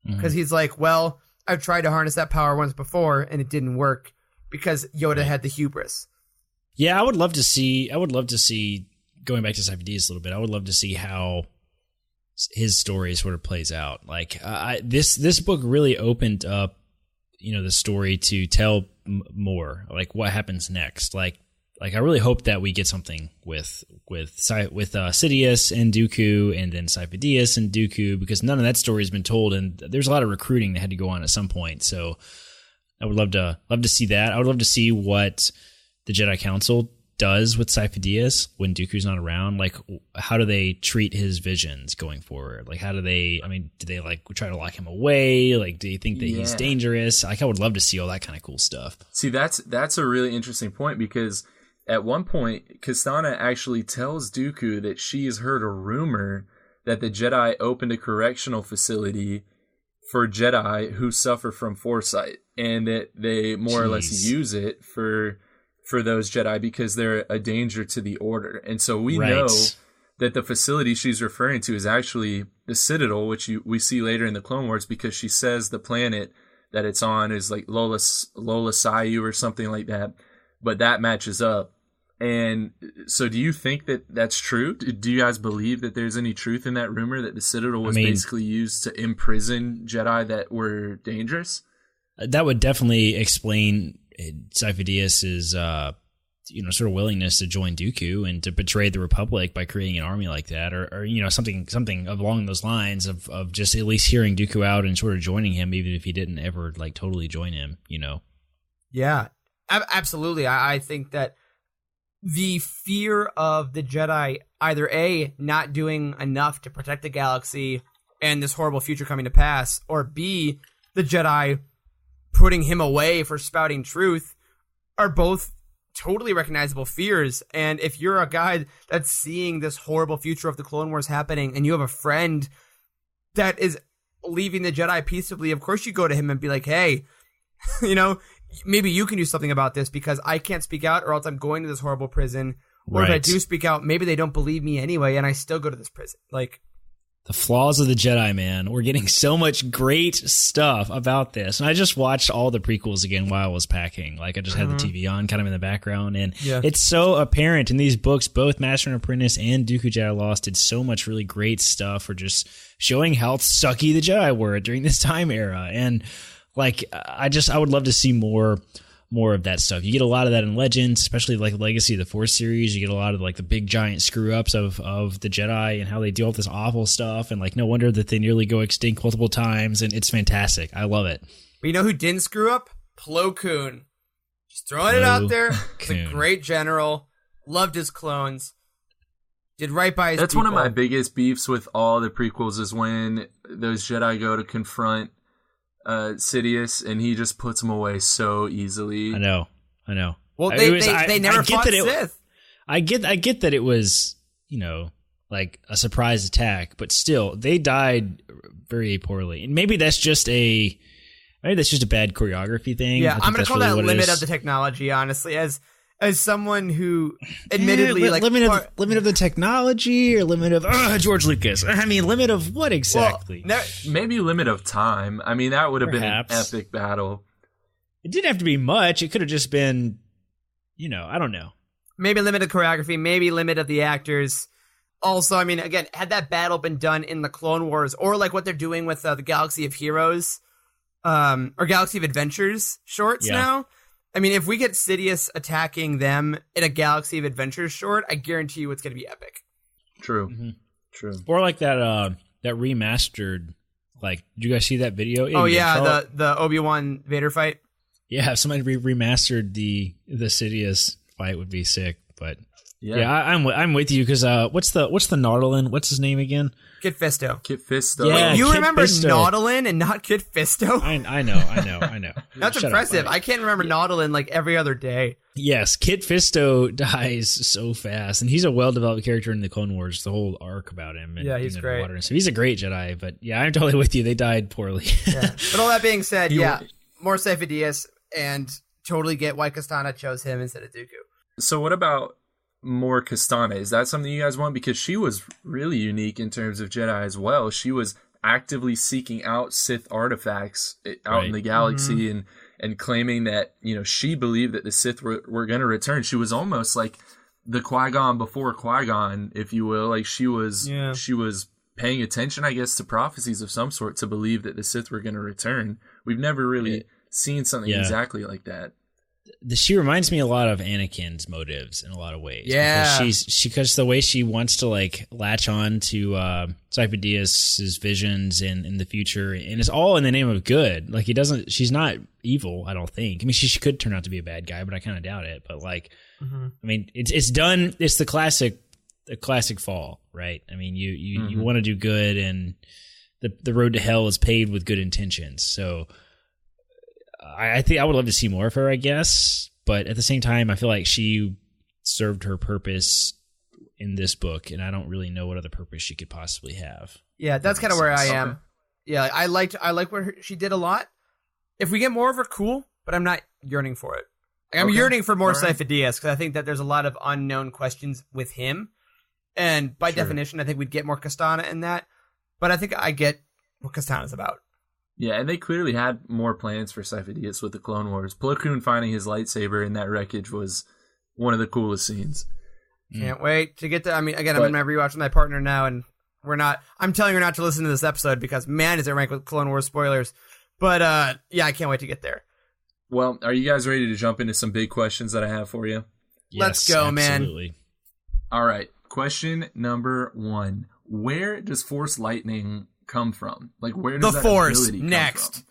Because he's like, well, I've tried to harness that power once before and it didn't work because Yoda had the hubris. Yeah, I would love to see going back to Sipho Diaz a little bit. I would love to see how his story sort of plays out. Like this book really opened up, the story to tell more, like what happens next. Like I really hope that we get something with Sidious and Dooku, and then Sipho Diaz and Dooku, because none of that story has been told, and there's a lot of recruiting that had to go on at some point. So I would love to see that. I would love to see what the Jedi Council does with Sipho Diaz when Dooku's not around. Like, how do they treat his visions going forward? Like, do they like try to lock him away? Like, do you think that he's dangerous? Like, I would love to see all that kind of cool stuff. See, that's a really interesting point, because at one point, Kastana actually tells Dooku that she has heard a rumor that the Jedi opened a correctional facility for Jedi who suffer from foresight, and that they more or less use it for those Jedi because they're a danger to the Order. And so we know that the facility she's referring to is actually the Citadel, which we see later in the Clone Wars, because she says the planet that it's on is like Lola Sayu or something like that. But that matches up. And so do you think that that's true? Do you guys believe that there's any truth in that rumor that the Citadel was basically used to imprison Jedi that were dangerous? That would definitely explain Sipho Diaz's sort of willingness to join Dooku and to betray the Republic by creating an army like that, or something along those lines of just at least hearing Dooku out and sort of joining him, even if he didn't ever like totally join him. Yeah, absolutely. I think that the fear of the Jedi either A, not doing enough to protect the galaxy and this horrible future coming to pass, or B, the Jedi putting him away for spouting truth, are both totally recognizable fears. And if you're a guy that's seeing this horrible future of the Clone Wars happening, and you have a friend that is leaving the Jedi peaceably, of course you go to him and be like, hey, maybe you can do something about this, because I can't speak out, or else I'm going to this horrible prison. Or if I do speak out, maybe they don't believe me anyway, and I still go to this prison. Like, The flaws of the Jedi, man. We're getting so much great stuff about this. And I just watched all the prequels again while I was packing. Like, I just had the TV on kind of in the background. And it's so apparent in these books, both Master and Apprentice and Dooku Jedi Lost did so much really great stuff for just showing how sucky the Jedi were during this time era. And, like, I would love to see more of that stuff. You get a lot of that in Legends, especially like Legacy of the Force series. You get a lot of like the big giant screw ups of the Jedi and how they deal with this awful stuff. And like, no wonder that they nearly go extinct multiple times. And it's fantastic. I love it. But you know who didn't screw up? Plo Koon. Just throwing it out there. He's a great general. Loved his clones. Did right by his That's people. one of my biggest beefs with all the prequels is when those Jedi go to confront Sidious, and he just puts him away so easily. I know. Well, they never fought Sith. I get that it was, like a surprise attack, but still, they died very poorly. And maybe that's just a bad choreography thing. Yeah, I'm going to call that limit of the technology, honestly, as someone who admittedly limit of the technology or limit of George Lucas. I mean, limit of what exactly? Well, maybe limit of time. I mean, that would have been an epic battle. It didn't have to be much. It could have just been, I don't know. Maybe limit of choreography, maybe limit of the actors. Also, I mean, again, had that battle been done in the Clone Wars or like what they're doing with the Galaxy of Heroes or Galaxy of Adventures shorts now. I mean, if we get Sidious attacking them in a Galaxy of Adventures short, I guarantee you it's going to be epic. True. Mm-hmm. True. Or like that remastered, like, did you guys see that video? The Obi-Wan Vader fight. Yeah, if somebody remastered the Sidious fight would be sick. But yeah, I'm with you because what's the Nautilin? What's his name again? Kit Fisto. Yeah, wait, you Kit remember Fisto. Nautilin and not Kit Fisto? I know. That's Shut impressive. up, I can't remember Nautilin like every other day. Yes, Kit Fisto dies so fast, and he's a well-developed character in the Clone Wars. The whole arc about him. And, he's great. Water. So he's a great Jedi. But yeah, I'm totally with you. They died poorly. Yeah. But all that being said, more Sipho Diaz, and totally get why Kastana chose him instead of Dooku. So what about more Kastana? Is that something you guys want? Because she was really unique in terms of Jedi as well. She was actively seeking out Sith artifacts out in the galaxy and claiming that, she believed that the Sith were going to return. She was almost like the Qui-Gon before Qui-Gon, if you will. Like she was paying attention, I guess, to prophecies of some sort to believe that the Sith were going to return. We've never really seen something exactly like that. She reminds me a lot of Anakin's motives in a lot of ways. Yeah, because the way she wants to like latch on to Sipho Diaz's visions in the future, and it's all in the name of good. Like she's not evil. I don't think. I mean, she could turn out to be a bad guy, but I kind of doubt it. But like, I mean, it's done. It's the classic fall, right? I mean, you want to do good, and the road to hell is paved with good intentions. So. I think I would love to see more of her, I guess, but at the same time, I feel like she served her purpose in this book, and I don't really know what other purpose she could possibly have. Yeah, that's kind of where I am. Yeah, I like what she did a lot. If we get more of her, cool, but I'm not yearning for it. I'm yearning for more Sipho Diaz because I think that there's a lot of unknown questions with him, and by definition, I think we'd get more Kastana in that. But I think I get what Kastana's about. Yeah, and they clearly had more plans for Sipho Diaz with the Clone Wars. Plo Koon finding his lightsaber in that wreckage was one of the coolest scenes. Can't wait to get to. I mean, again, I'm going to rewatch with my partner now, and I'm telling her not to listen to this episode because, man, is it ranked with Clone Wars spoilers. But, yeah, I can't wait to get there. Well, are you guys ready to jump into some big questions that I have for you? Yes, let's go, absolutely. Man. All right. Question number 1. Where does Force lightning come from? Like, where does the that Force ability come next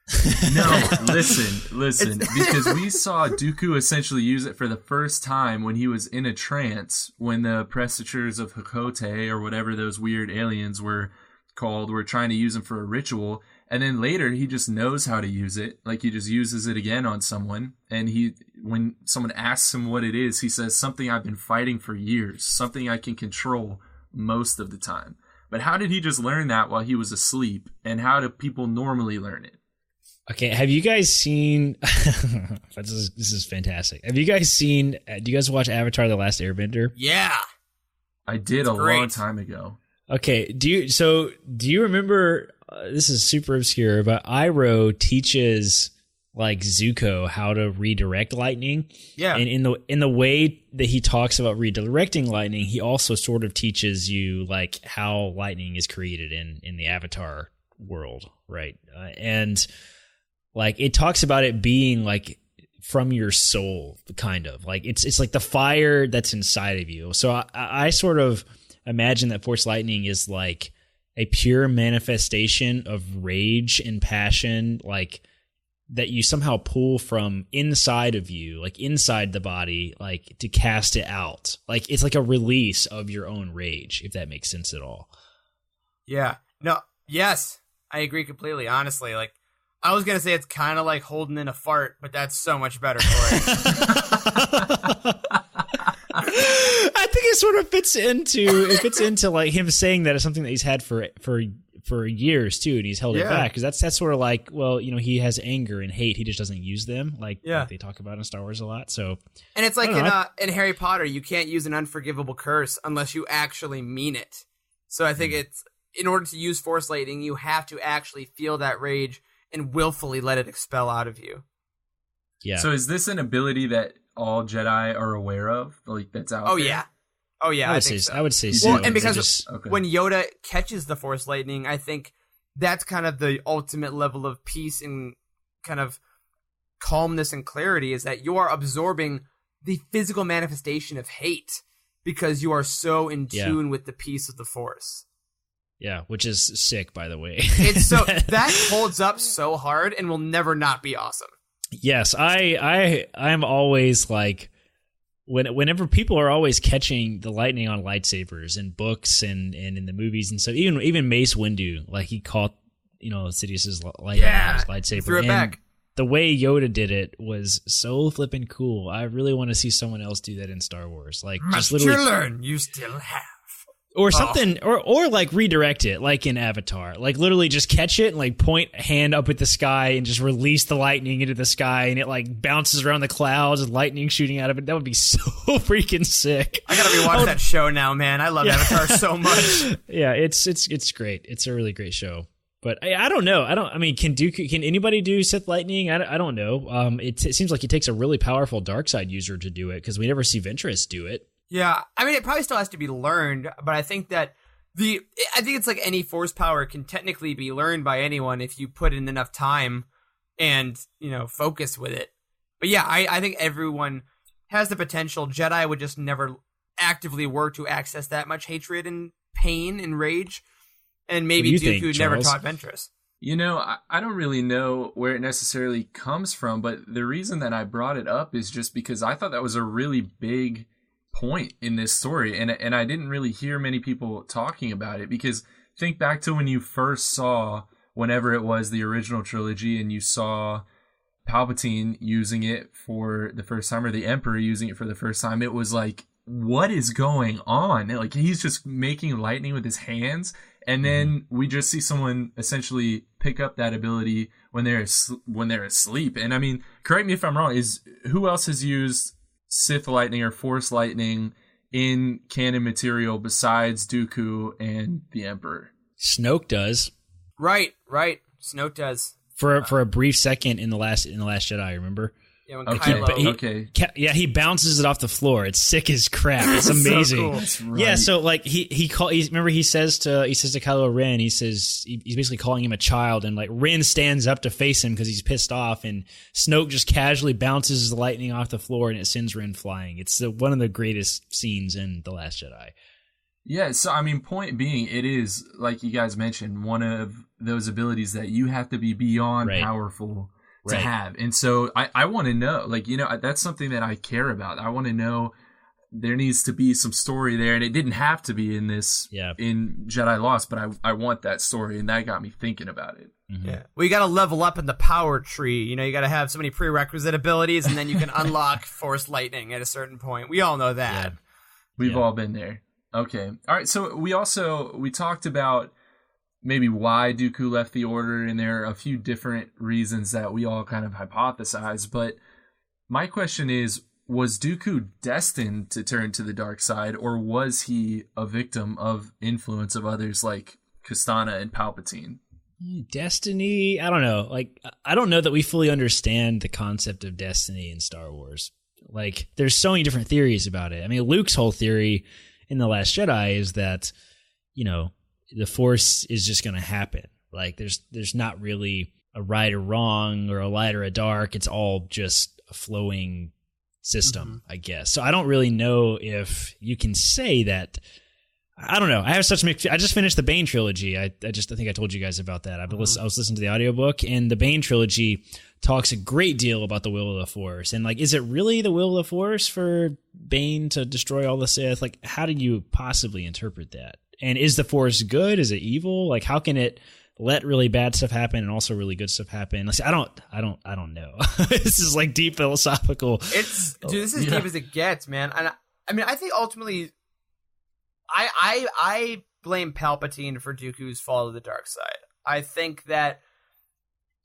from? No, listen, because we saw Dooku essentially use it for the first time when he was in a trance, when the Prestatures of Hakote, or whatever those weird aliens were called, were trying to use him for a ritual, and then later he just knows how to use it, like he just uses it again on someone, and when someone asks him what it is, he says, something I've been fighting for years, something I can control most of the time. But how did he just learn that while he was asleep, and how do people normally learn it? Okay, have you guys seen... this is fantastic. Have you guys seen... do you guys watch Avatar: The Last Airbender? Yeah. I did long time ago. Okay, do you remember, this is super obscure, but Iroh teaches like Zuko how to redirect lightning. Yeah. And in the way that he talks about redirecting lightning, he also sort of teaches you like how lightning is created in the Avatar world, right? And like it talks about it being like from your soul, kind of. Like it's like the fire that's inside of you. So I sort of imagine that Force lightning is like a pure manifestation of rage and passion, like that you somehow pull from inside of you, like inside the body, like to cast it out. Like it's like a release of your own rage, if that makes sense at all. Yeah. No. Yes, I agree completely. Honestly, like I was gonna say it's kind of like holding in a fart, but that's so much better for it. I think it sort of fits into like him saying that it's something that he's had for years too, and he's held it back because that's sort of like, well, you know, he has anger and hate, he just doesn't use them like they talk about in Star Wars a lot. So, and it's like in Harry Potter, you can't use an unforgivable curse unless you actually mean it. So I think it's in order to use Force lightning, you have to actually feel that rage and willfully let it expel out of you. Yeah. So is this an ability that all Jedi are aware of? Like that's out there? Oh yeah, I would say so. Well, and because when Yoda catches the Force lightning, I think that's kind of the ultimate level of peace and kind of calmness and clarity, is that you are absorbing the physical manifestation of hate because you are so in tune with the peace of the Force. Yeah, which is sick, by the way. It's so that holds up so hard and will never not be awesome. Yes, I'm always like, whenever people are always catching the lightning on lightsabers in books and in the movies and so even Mace Windu, like he caught, you know, Sidious's lightning on his lightsaber. Threw it back. The way Yoda did it was so flippin' cool. I really want to see someone else do that in Star Wars. Like just literally to learn, you still have. Or something, or like redirect it, like in Avatar. Like literally just catch it and like point a hand up at the sky and just release the lightning into the sky and it like bounces around the clouds with lightning shooting out of it. That would be so freaking sick. I gotta rewatch that show now, man. I love Avatar so much. Yeah, it's great. It's a really great show. But I don't know. Can anybody do Sith lightning? I don't know. It seems like it takes a really powerful dark side user to do it because we never see Ventress do it. Yeah, I mean, it probably still has to be learned, but I think that I think it's like any force power can technically be learned by anyone if you put in enough time and, you know, focus with it. But yeah, I think everyone has the potential. Jedi would just never actively work to access that much hatred and pain and rage, and maybe Dooku never taught Ventress. You know, I don't really know where it necessarily comes from, but the reason that I brought it up is just because I thought that was a really big point in this story, and I didn't really hear many people talking about it, because think back to when you first saw, whenever it was the original trilogy, and you saw Palpatine using it for the first time, or the Emperor using it for the first time, it was like, what is going on? Like, he's just making lightning with his hands, and then we just see someone essentially pick up that ability when they're asleep. And I mean, correct me if I'm wrong, who else has used Sith lightning or Force lightning in canon material besides Dooku and the Emperor? Snoke does. Right. Snoke does. For a brief second in the last Jedi, remember? Yeah, when Kylo. He bounces it off the floor. It's sick as crap. It's amazing. So cool. That's right. Yeah, so like remember he says to Kylo Ren, he's basically calling him a child, and like Ren stands up to face him because he's pissed off, and Snoke just casually bounces the lightning off the floor and it sends Ren flying. It's one of the greatest scenes in The Last Jedi. Yeah, so I mean, point being, it is, like you guys mentioned, one of those abilities that you have to be beyond powerful to have. And so I want to know, like, you know, that's something that I care about. I want to know, there needs to be some story there, and it didn't have to be in this in Jedi Lost, but I want that story, and that got me thinking about it. Mm-hmm. Yeah. Well, you got to level up in the power tree. You know, you got to have so many prerequisite abilities, and then you can unlock Force lightning at a certain point. We all know that. Yeah. We've all been there. Okay. All right. So we talked about maybe why Dooku left the Order, and there are a few different reasons that we all kind of hypothesize. But my question is, was Dooku destined to turn to the dark side, or was he a victim of influence of others like Kastana and Palpatine? Destiny? I don't know. Like, I don't know that we fully understand the concept of destiny in Star Wars. Like, there's so many different theories about it. I mean, Luke's whole theory in The Last Jedi is that, you know, the Force is just going to happen. Like, there's not really a right or wrong or a light or a dark. It's all just a flowing system, I guess. So I don't really know if you can say that. I don't know. I have such mixed. I just finished the Bane trilogy. I think I told you guys about that. I was listening to the audiobook, and the Bane trilogy talks a great deal about the will of the Force. And like, is it really the will of the Force for Bane to destroy all the Sith? Like, how do you possibly interpret that? And is the Force good? Is it evil? Like, how can it let really bad stuff happen and also really good stuff happen? Like, I don't know. This is like deep philosophical. Dude, this is deep as it gets, man. And I mean, I think ultimately, I blame Palpatine for Dooku's fall to the dark side. I think that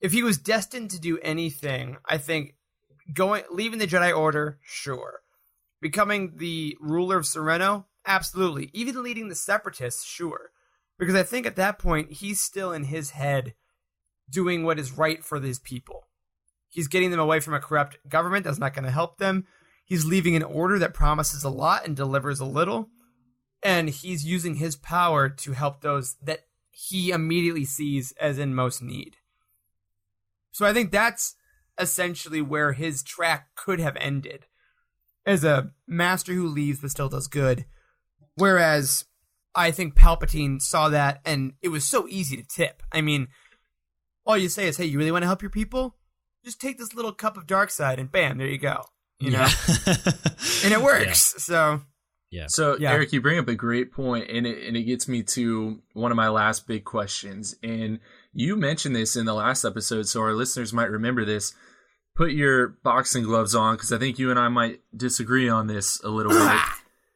if he was destined to do anything, I think leaving the Jedi Order, sure. Becoming the ruler of Sereno, absolutely. Even leading the Separatists, sure. Because I think at that point, he's still in his head doing what is right for his people. He's getting them away from a corrupt government that's not going to help them. He's leaving an order that promises a lot and delivers a little. And he's using his power to help those that he immediately sees as in most need. So I think that's essentially where his track could have ended. As a master who leaves but still does good. Whereas I think Palpatine saw that and it was so easy to tip. I mean, all you say is, hey, you really want to help your people? Just take this little cup of dark side and bam, there you go. You know? And it works. Yeah. So... Yeah. So, Eric, you bring up a great point, and it gets me to one of my last big questions. And you mentioned this in the last episode, so our listeners might remember this. Put your boxing gloves on, because I think you and I might disagree on this a little bit.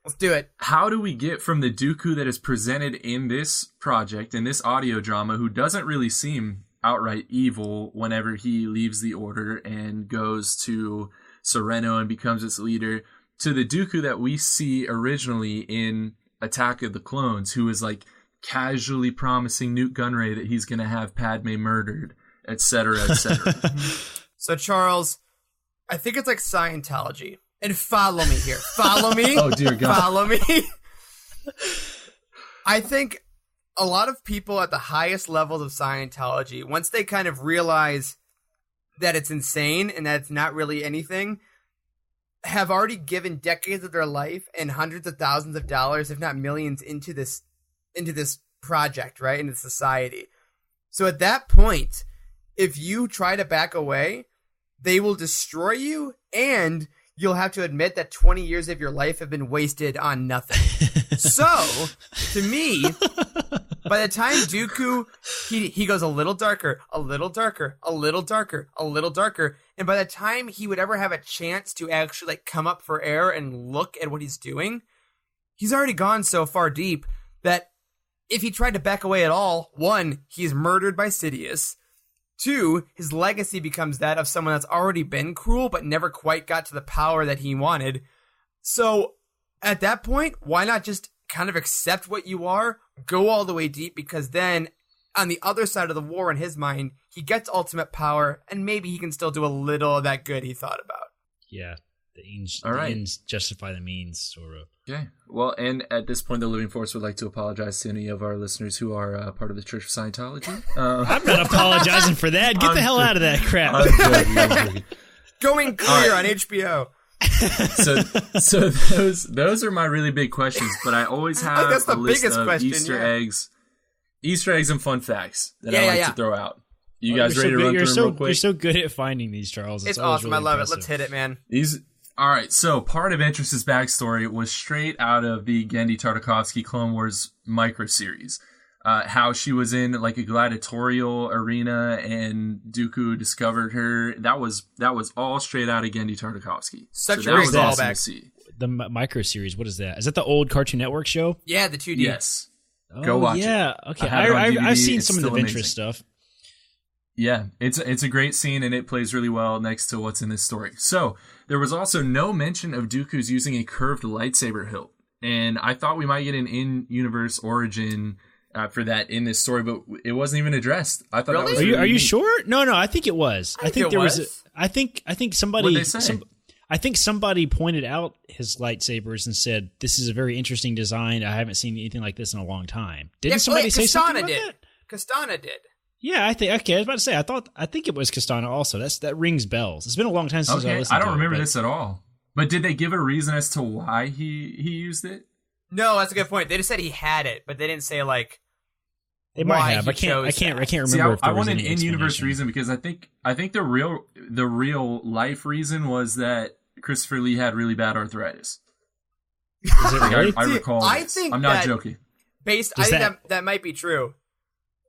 Let's do it. How do we get from the Dooku that is presented in this project, in this audio drama, who doesn't really seem outright evil whenever he leaves the Order and goes to Sereno and becomes its leader, to the Dooku that we see originally in Attack of the Clones, who is like casually promising Newt Gunray that he's going to have Padme murdered, etc., etc. So, Charles, I think it's like Scientology. And follow me here. Follow me. Oh, dear God. Follow me. I think a lot of people at the highest levels of Scientology, once they kind of realize that it's insane and that it's not really anything, have already given decades of their life and hundreds of thousands of dollars, if not millions, into this project, right? Into society. So at that point, if you try to back away, they will destroy you, and you'll have to admit that 20 years of your life have been wasted on nothing. So, to me, by the time Dooku, he goes a little darker, a little darker, a little darker, a little darker, and by the time he would ever have a chance to actually like come up for air and look at what he's doing, he's already gone so far deep that if he tried to back away at all, 1, he's murdered by Sidious. 2, his legacy becomes that of someone that's already been cruel but never quite got to the power that he wanted. So at that point, why not just kind of accept what you are, go all the way deep, because then on the other side of the war in his mind, he gets ultimate power, and maybe he can still do a little of that good he thought about. Yeah, the ends justify the means, sort of. Yeah, well, and at this point, the Living Force would like to apologize to any of our listeners who are part of the Church of Scientology. I'm not apologizing for that. Get the hell out of that crap. Going clear on HBO. So those are my really big questions, but I always have that's the a list biggest of question, Easter eggs and fun facts that I like to throw out. You guys ready to run through them real quick? You're so good at finding these, Charles. It's awesome. Really I love impressive. it. Let's hit it, man. All right, so part of Ventress's backstory was straight out of the Genndy Tartakovsky Clone Wars micro-series. How she was in like a gladiatorial arena and Dooku discovered her. That was all straight out of Genndy Tartakovsky. Such a great callback. See. The micro-series, what is that? Is that the old Cartoon Network show? Yeah, the 2D. Yes. Go watch it. Yeah, okay. I I've seen some of the Ventress stuff. Yeah, it's a great scene, and it plays really well next to what's in this story. So there was also no mention of Dooku's using a curved lightsaber hilt, and I thought we might get an in-universe origin for that in this story, but it wasn't even addressed. I thought really? that was Are you sure? No, I think it was. I think there was. I think somebody. What'd they say? I think somebody pointed out his lightsabers and said, "This is a very interesting design. I haven't seen anything like this in a long time." Didn't somebody say something about that? Kastana did. Yeah, I think. Okay, I was about to say. I think it was Kastana also. That rings bells. It's been a long time since I listened to it. I don't remember this at all. But did they give a reason as to why he used it? No, that's a good point. They just said he had it, but they didn't say like. They might have. I can't remember. See, if I there was want an any in-universe reason because I think the real life reason was that Christopher Lee had really bad arthritis. Is it really? I recall. I think I'm not joking. I think that might be true.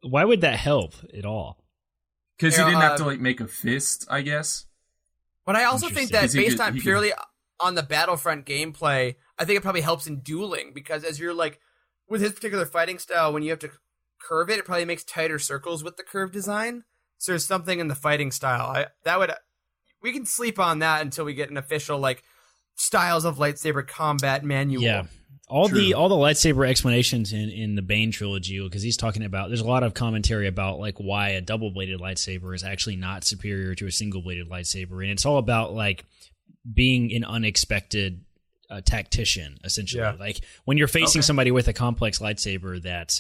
Why would that help at all? Because he didn't have to make a fist, I guess. But I also think that based on purely on the Battlefront gameplay, I think it probably helps in dueling because as you're with his particular fighting style, when you have to curve it probably makes tighter circles with the curve design. So there's something in the fighting style. We can sleep on that until we get an official styles of lightsaber combat manual. Yeah. All the lightsaber explanations in the Bane trilogy, because he's talking about, there's a lot of commentary about why a double-bladed lightsaber is actually not superior to a single-bladed lightsaber, and it's all about being an unexpected tactician, essentially. Yeah. When you're facing somebody with a complex lightsaber, that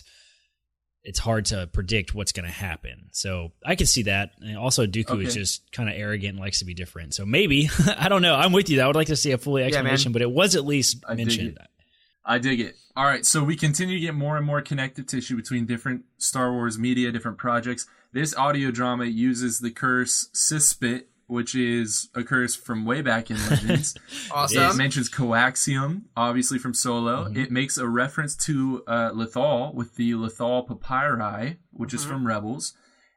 it's hard to predict what's going to happen. So I can see that. And also, Dooku is just kind of arrogant and likes to be different. So maybe I don't know. I'm with you. I would like to see a full explanation, but it was at least mentioned. I dig it. All right, so we continue to get more and more connective tissue between different Star Wars media, different projects. This audio drama uses the curse Sispit, which is a curse from way back in Legends. Awesome. It mentions coaxium, obviously from Solo. Mm-hmm. It makes a reference to Lethal with the Lethal Papyri, which is from Rebels.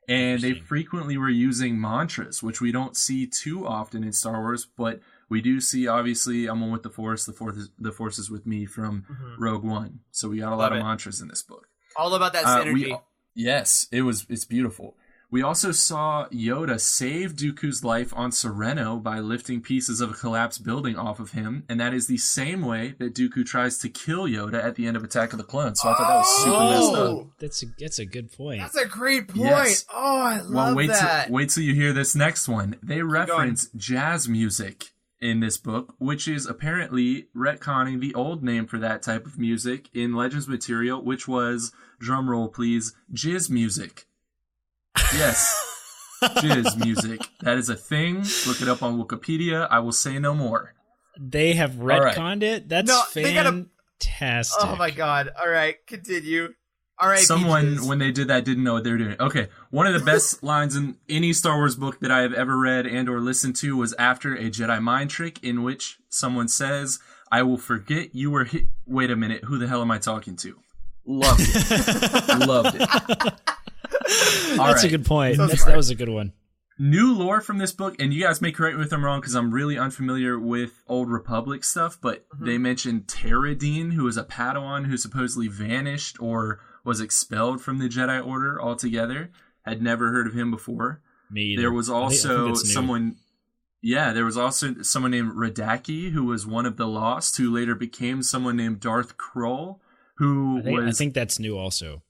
And they frequently were using mantras, which we don't see too often in Star Wars, but we do see, obviously, I'm one with the Force the Force is with me from Rogue One. So we got a lot of mantras in this book. All about that synergy. Yes, it's beautiful. We also saw Yoda save Dooku's life on Sereno by lifting pieces of a collapsed building off of him, and that is the same way that Dooku tries to kill Yoda at the end of Attack of the Clones. So I thought that was super messed up. That's a good point. That's a great point. Yes. Oh, I love that. Wait till you hear this next one. They reference jazz music in this book, which is apparently retconning the old name for that type of music in Legends material, which was, drumroll please, jizz music. Yes, jizz music. That is a thing. Look it up on Wikipedia. I will say no more. They have retconned it? That's fantastic. Oh my god. All right, continue. All right. Someone, when they did that, didn't know what they were doing. Okay, one of the best lines in any Star Wars book that I have ever read and or listened to was after a Jedi mind trick in which someone says, "I will forget you were hit." Wait a minute, who the hell am I talking to? Loved it. Loved it. That's a good point. That was a good one. New lore from this book, and you guys may correct me if I'm wrong because I'm really unfamiliar with Old Republic stuff, but they mentioned Terradine, who was a Padawan who supposedly vanished or was expelled from the Jedi Order altogether. Had never heard of him before. Me either. There was also someone named Radaki, who was one of the Lost, who later became someone named Darth Krull, I think that's new also.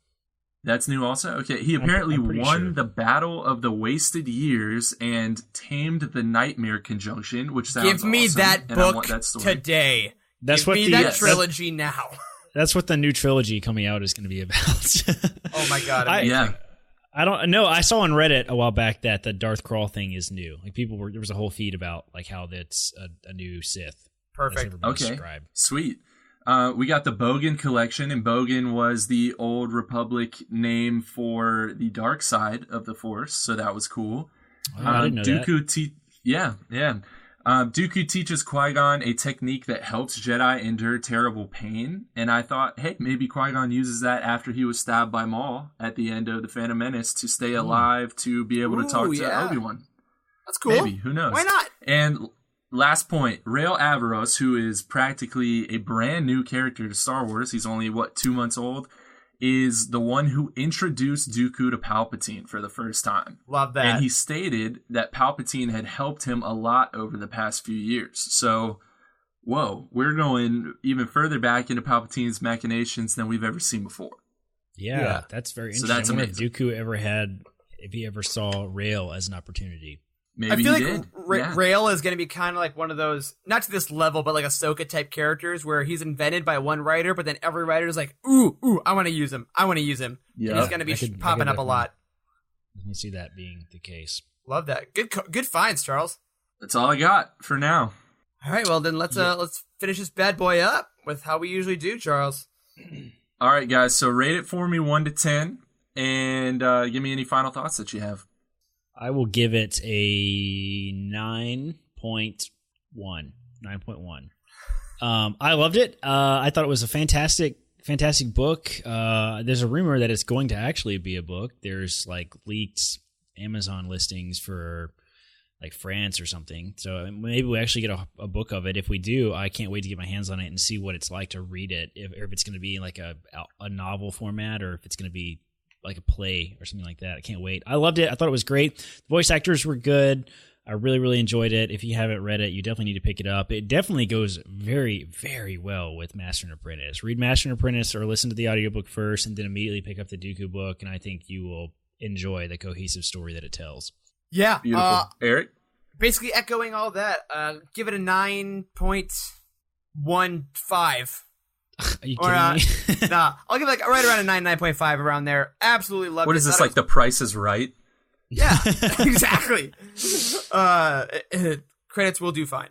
That's new also? Okay, he apparently won the Battle of the Wasted Years and tamed the Nightmare Conjunction, which sounds Give me awesome, that book today. That's Give me that trilogy now. That's what the new trilogy coming out is going to be about. Oh my god! Amazing. I don't know. I saw on Reddit a while back that the Darth Krull thing is new. There was a whole feed about how that's a new Sith. Perfect. Okay. Sweet. We got the Bogan collection, and Bogan was the Old Republic name for the dark side of the Force, so that was cool. I didn't know Dooku that. Dooku teaches Qui-Gon a technique that helps Jedi endure terrible pain, and I thought, hey, maybe Qui-Gon uses that after he was stabbed by Maul at the end of The Phantom Menace to stay alive, to be able to talk to Obi-Wan. That's cool. Maybe, who knows? Why not? And last point, Rael Averroes, who is practically a brand new character to Star Wars, he's only, 2 months old, is the one who introduced Dooku to Palpatine for the first time. Love that. And he stated that Palpatine had helped him a lot over the past few years. So, whoa, we're going even further back into Palpatine's machinations than we've ever seen before. Yeah. That's very interesting. So that's I wonder if amazing. Dooku if he ever saw Rail as an opportunity. Maybe I feel he like did. Rail is going to be kind of like one of those, not to this level, but like Ahsoka type characters where he's invented by one writer, but then every writer is like, ooh, I want to use him. I want to use him. Yeah. And he's going to be popping up a lot. I can see that being the case. Love that. Good finds, Charles. That's all I got for now. All right, well then let's finish this bad boy up with how we usually do, Charles. All right, guys. So rate it for me 1 to 10, and give me any final thoughts that you have. I will give it a 9.1. 9.1. I loved it. I thought it was a fantastic book. There's a rumor that it's going to actually be a book. There's like leaked Amazon listings for like France or something. So maybe we actually get a book of it. If we do, I can't wait to get my hands on it and see what it's like to read it. If it's going to be like a novel format or if it's going to be like a play or something like that. I can't wait. I loved it. I thought it was great. The voice actors were good. I really, really enjoyed it. If you haven't read it, you definitely need to pick it up. It definitely goes very, very well with Master and Apprentice. Read Master and Apprentice or listen to the audiobook first and then immediately pick up the Dooku book, and I think you will enjoy the cohesive story that it tells. Yeah. Beautiful. Eric? Basically echoing all that, give it a 9.15. Are you kidding me? Nah, I'll give it like right around a 9.5 around there. Absolutely loved it. What is this, like The Price is Right? Yeah, exactly. Credits will do fine.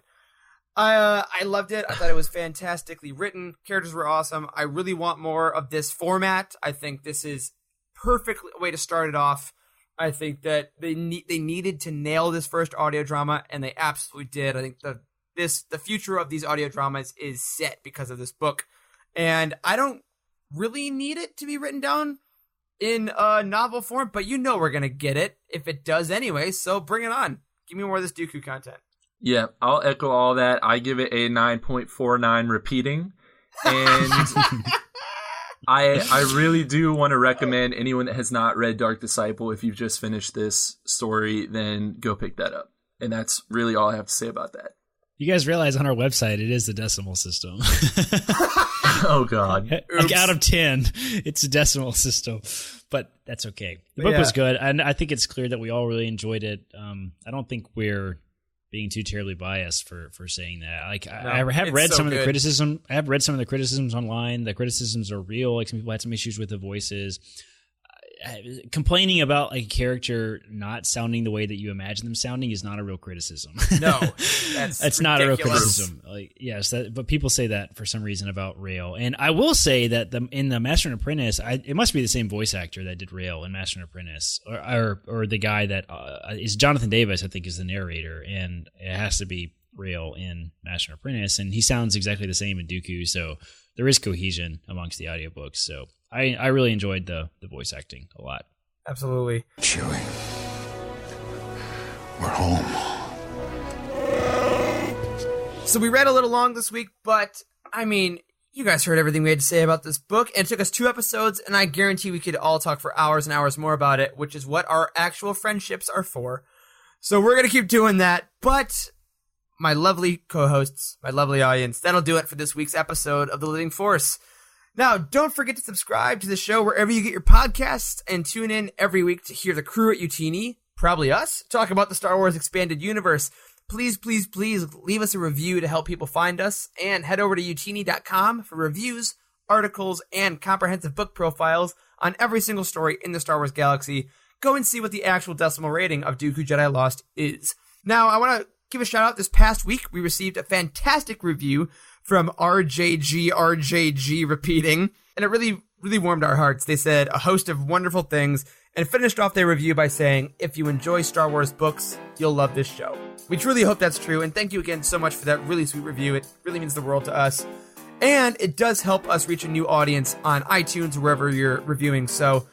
I loved it. I thought it was fantastically written. Characters were awesome. I really want more of this format. I think this is perfect way to start it off. I think that they needed to nail this first audio drama, and they absolutely did. I think the future of these audio dramas is set because of this book. And I don't really need it to be written down in a novel form, but we're going to get it if it does anyway, so bring it on. Give me more of this Dooku content. Yeah, I'll echo all that. I give it a 9.49 repeating. And I really do want to recommend anyone that has not read Dark Disciple, if you've just finished this story, then go pick that up. And that's really all I have to say about that. You guys realize on our website it is the decimal system. Oh, God. Like out of 10, it's a decimal system. But that's okay. The book was good, and I think it's clear that we all really enjoyed it. I don't think we're being too terribly biased for saying that. Like I have read some of the criticism. I have read some of the criticisms online. The criticisms are real. Like some people had some issues with the voices. Complaining about like a character not sounding the way that you imagine them sounding is not a real criticism. No, that's not a real criticism. Like, yes, but people say that for some reason about Rail. And I will say that in the Master and Apprentice, it must be the same voice actor that did Rail in Master and Apprentice, or the guy that is Jonathan Davis, I think, is the narrator, and it has to be Rail in Master and Apprentice, and he sounds exactly the same in Dooku. So there is cohesion amongst the audiobooks. So I really enjoyed the voice acting a lot. Absolutely. Chewie, we're home. So we read a little long this week, but I mean, you guys heard everything we had to say about this book, and it took us 2 episodes, and I guarantee we could all talk for hours and hours more about it, which is what our actual friendships are for. So we're going to keep doing that, but my lovely co-hosts, my lovely audience, that'll do it for this week's episode of The Living Force. Now, don't forget to subscribe to the show wherever you get your podcasts and tune in every week to hear the crew at Youtini, probably us, talk about the Star Wars Expanded Universe. Please, please, please leave us a review to help people find us, and head over to Youtini.com for reviews, articles, and comprehensive book profiles on every single story in the Star Wars galaxy. Go and see what the actual decimal rating of Dooku Jedi Lost is. Now, I want to give a shout out. This past week, we received a fantastic review from RJG repeating, and it really, really warmed our hearts. They said a host of wonderful things and finished off their review by saying, if you enjoy Star Wars books, you'll love this show. We truly hope that's true, and thank you again so much for that really sweet review. It really means the world to us, and it does help us reach a new audience on iTunes or wherever you're reviewing. So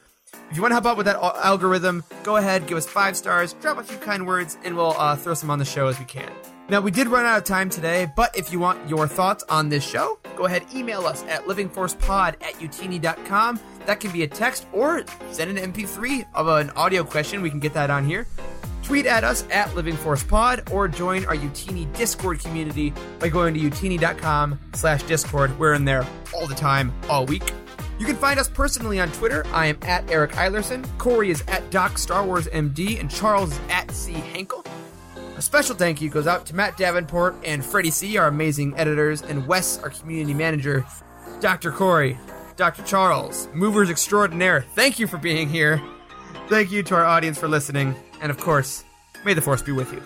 if you want to help out with that algorithm, go ahead, give us 5 stars, drop a few kind words, and we'll throw some on the show as we can. Now, we did run out of time today, but if you want your thoughts on this show, go ahead, email us at livingforcepod@youtini.com. That can be a text or send an MP3 of an audio question. We can get that on here. Tweet at us at livingforcepod or join our Youtini Discord community by going to youtini.com/Discord. We're in there all the time, all week. You can find us personally on Twitter. I am at Eric Eilerson. Corey is at Doc Star Wars MD, and Charles is at C Henkel. A special thank you goes out to Matt Davenport and Freddie C, our amazing editors, and Wes, our community manager. Dr. Corey, Dr. Charles, movers extraordinaire, thank you for being here. Thank you to our audience for listening. And of course, may the Force be with you.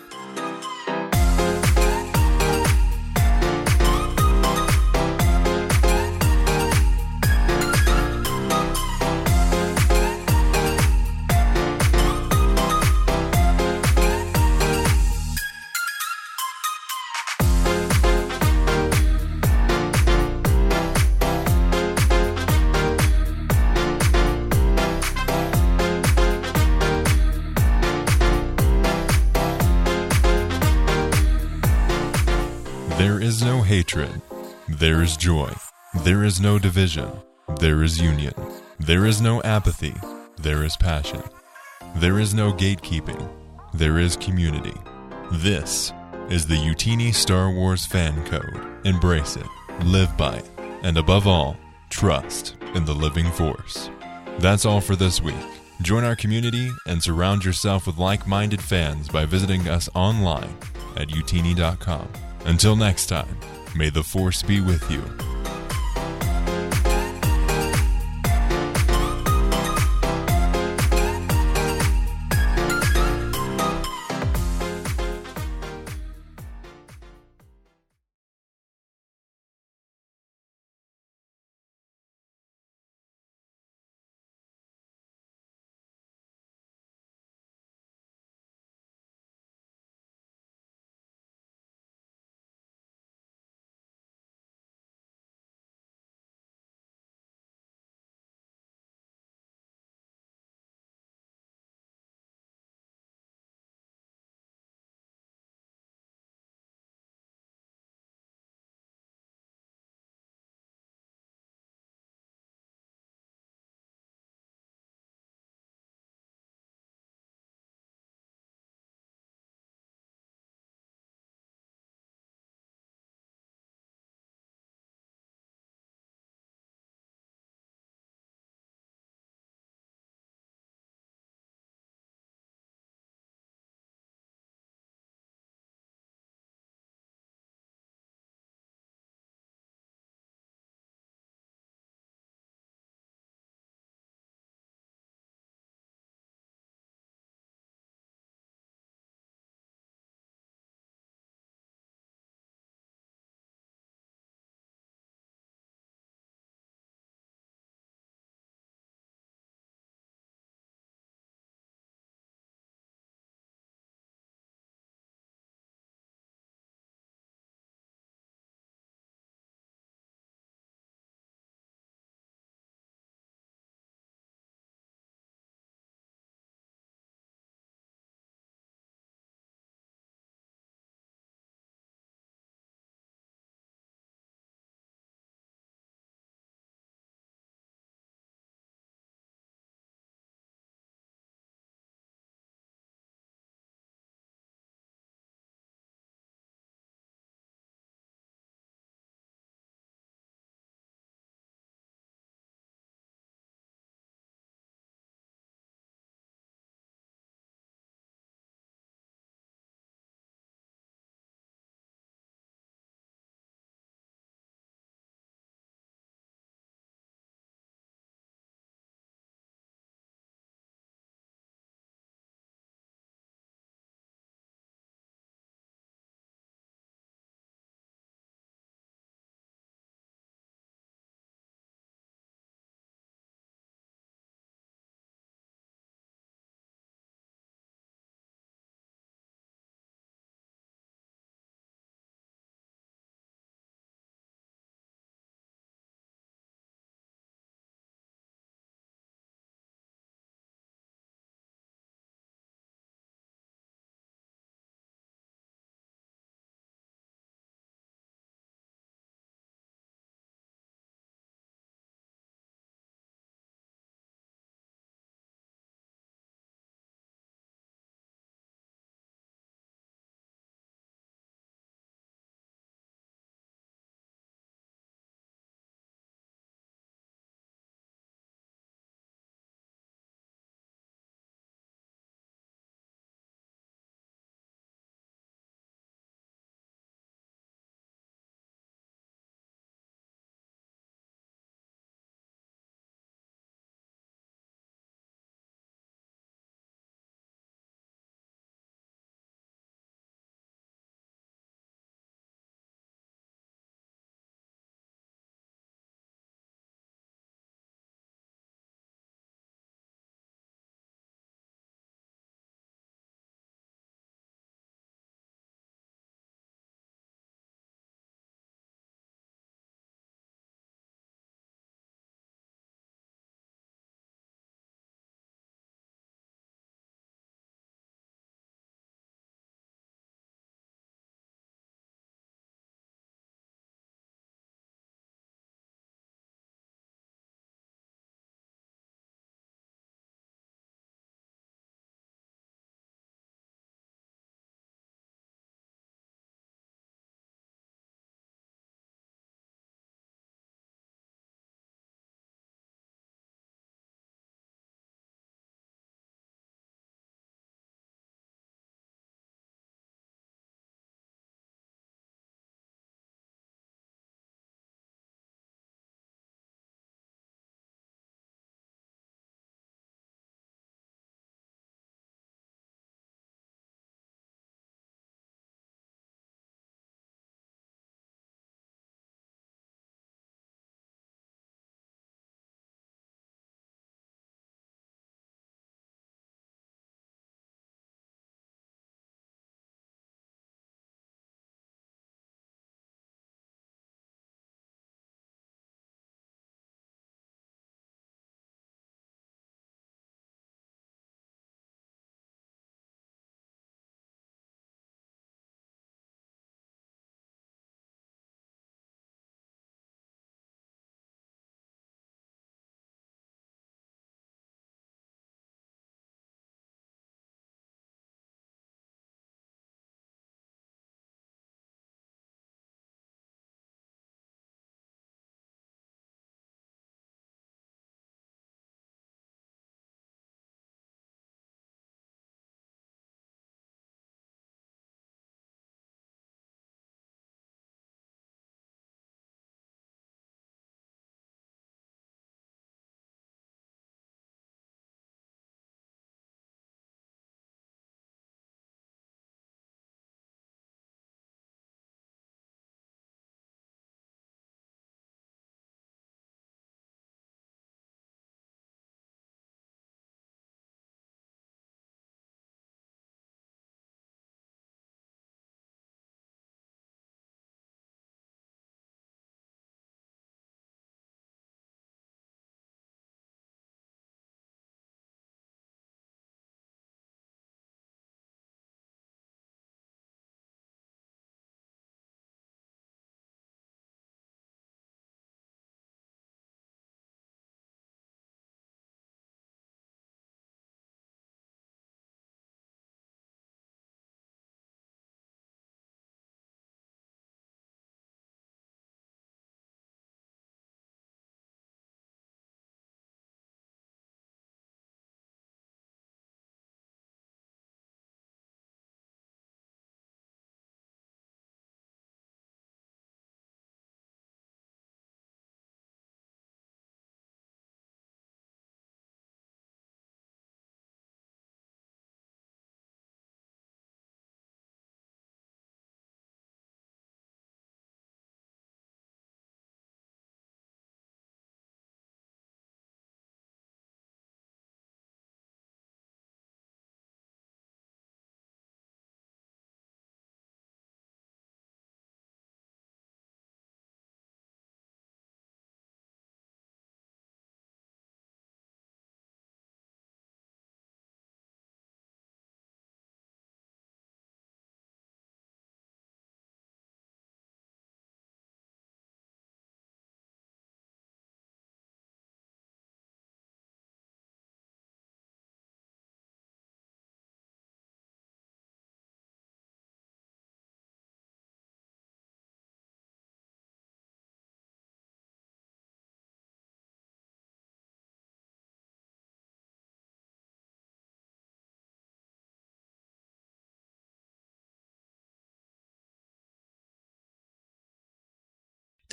There is no hatred. There is joy. There is no division. There is union. There is no apathy. There is passion. There is no gatekeeping. There is community. This is the Youtini Star Wars Fan Code. Embrace it, live by it, and above all, trust in the living Force. That's all for this week. Join our community and surround yourself with like-minded fans by visiting us online at youtini.com. Until next time, may the Force be with you.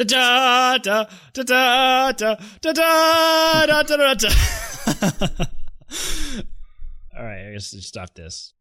Da da da da da da da da da da da. All right, I guess just stop this.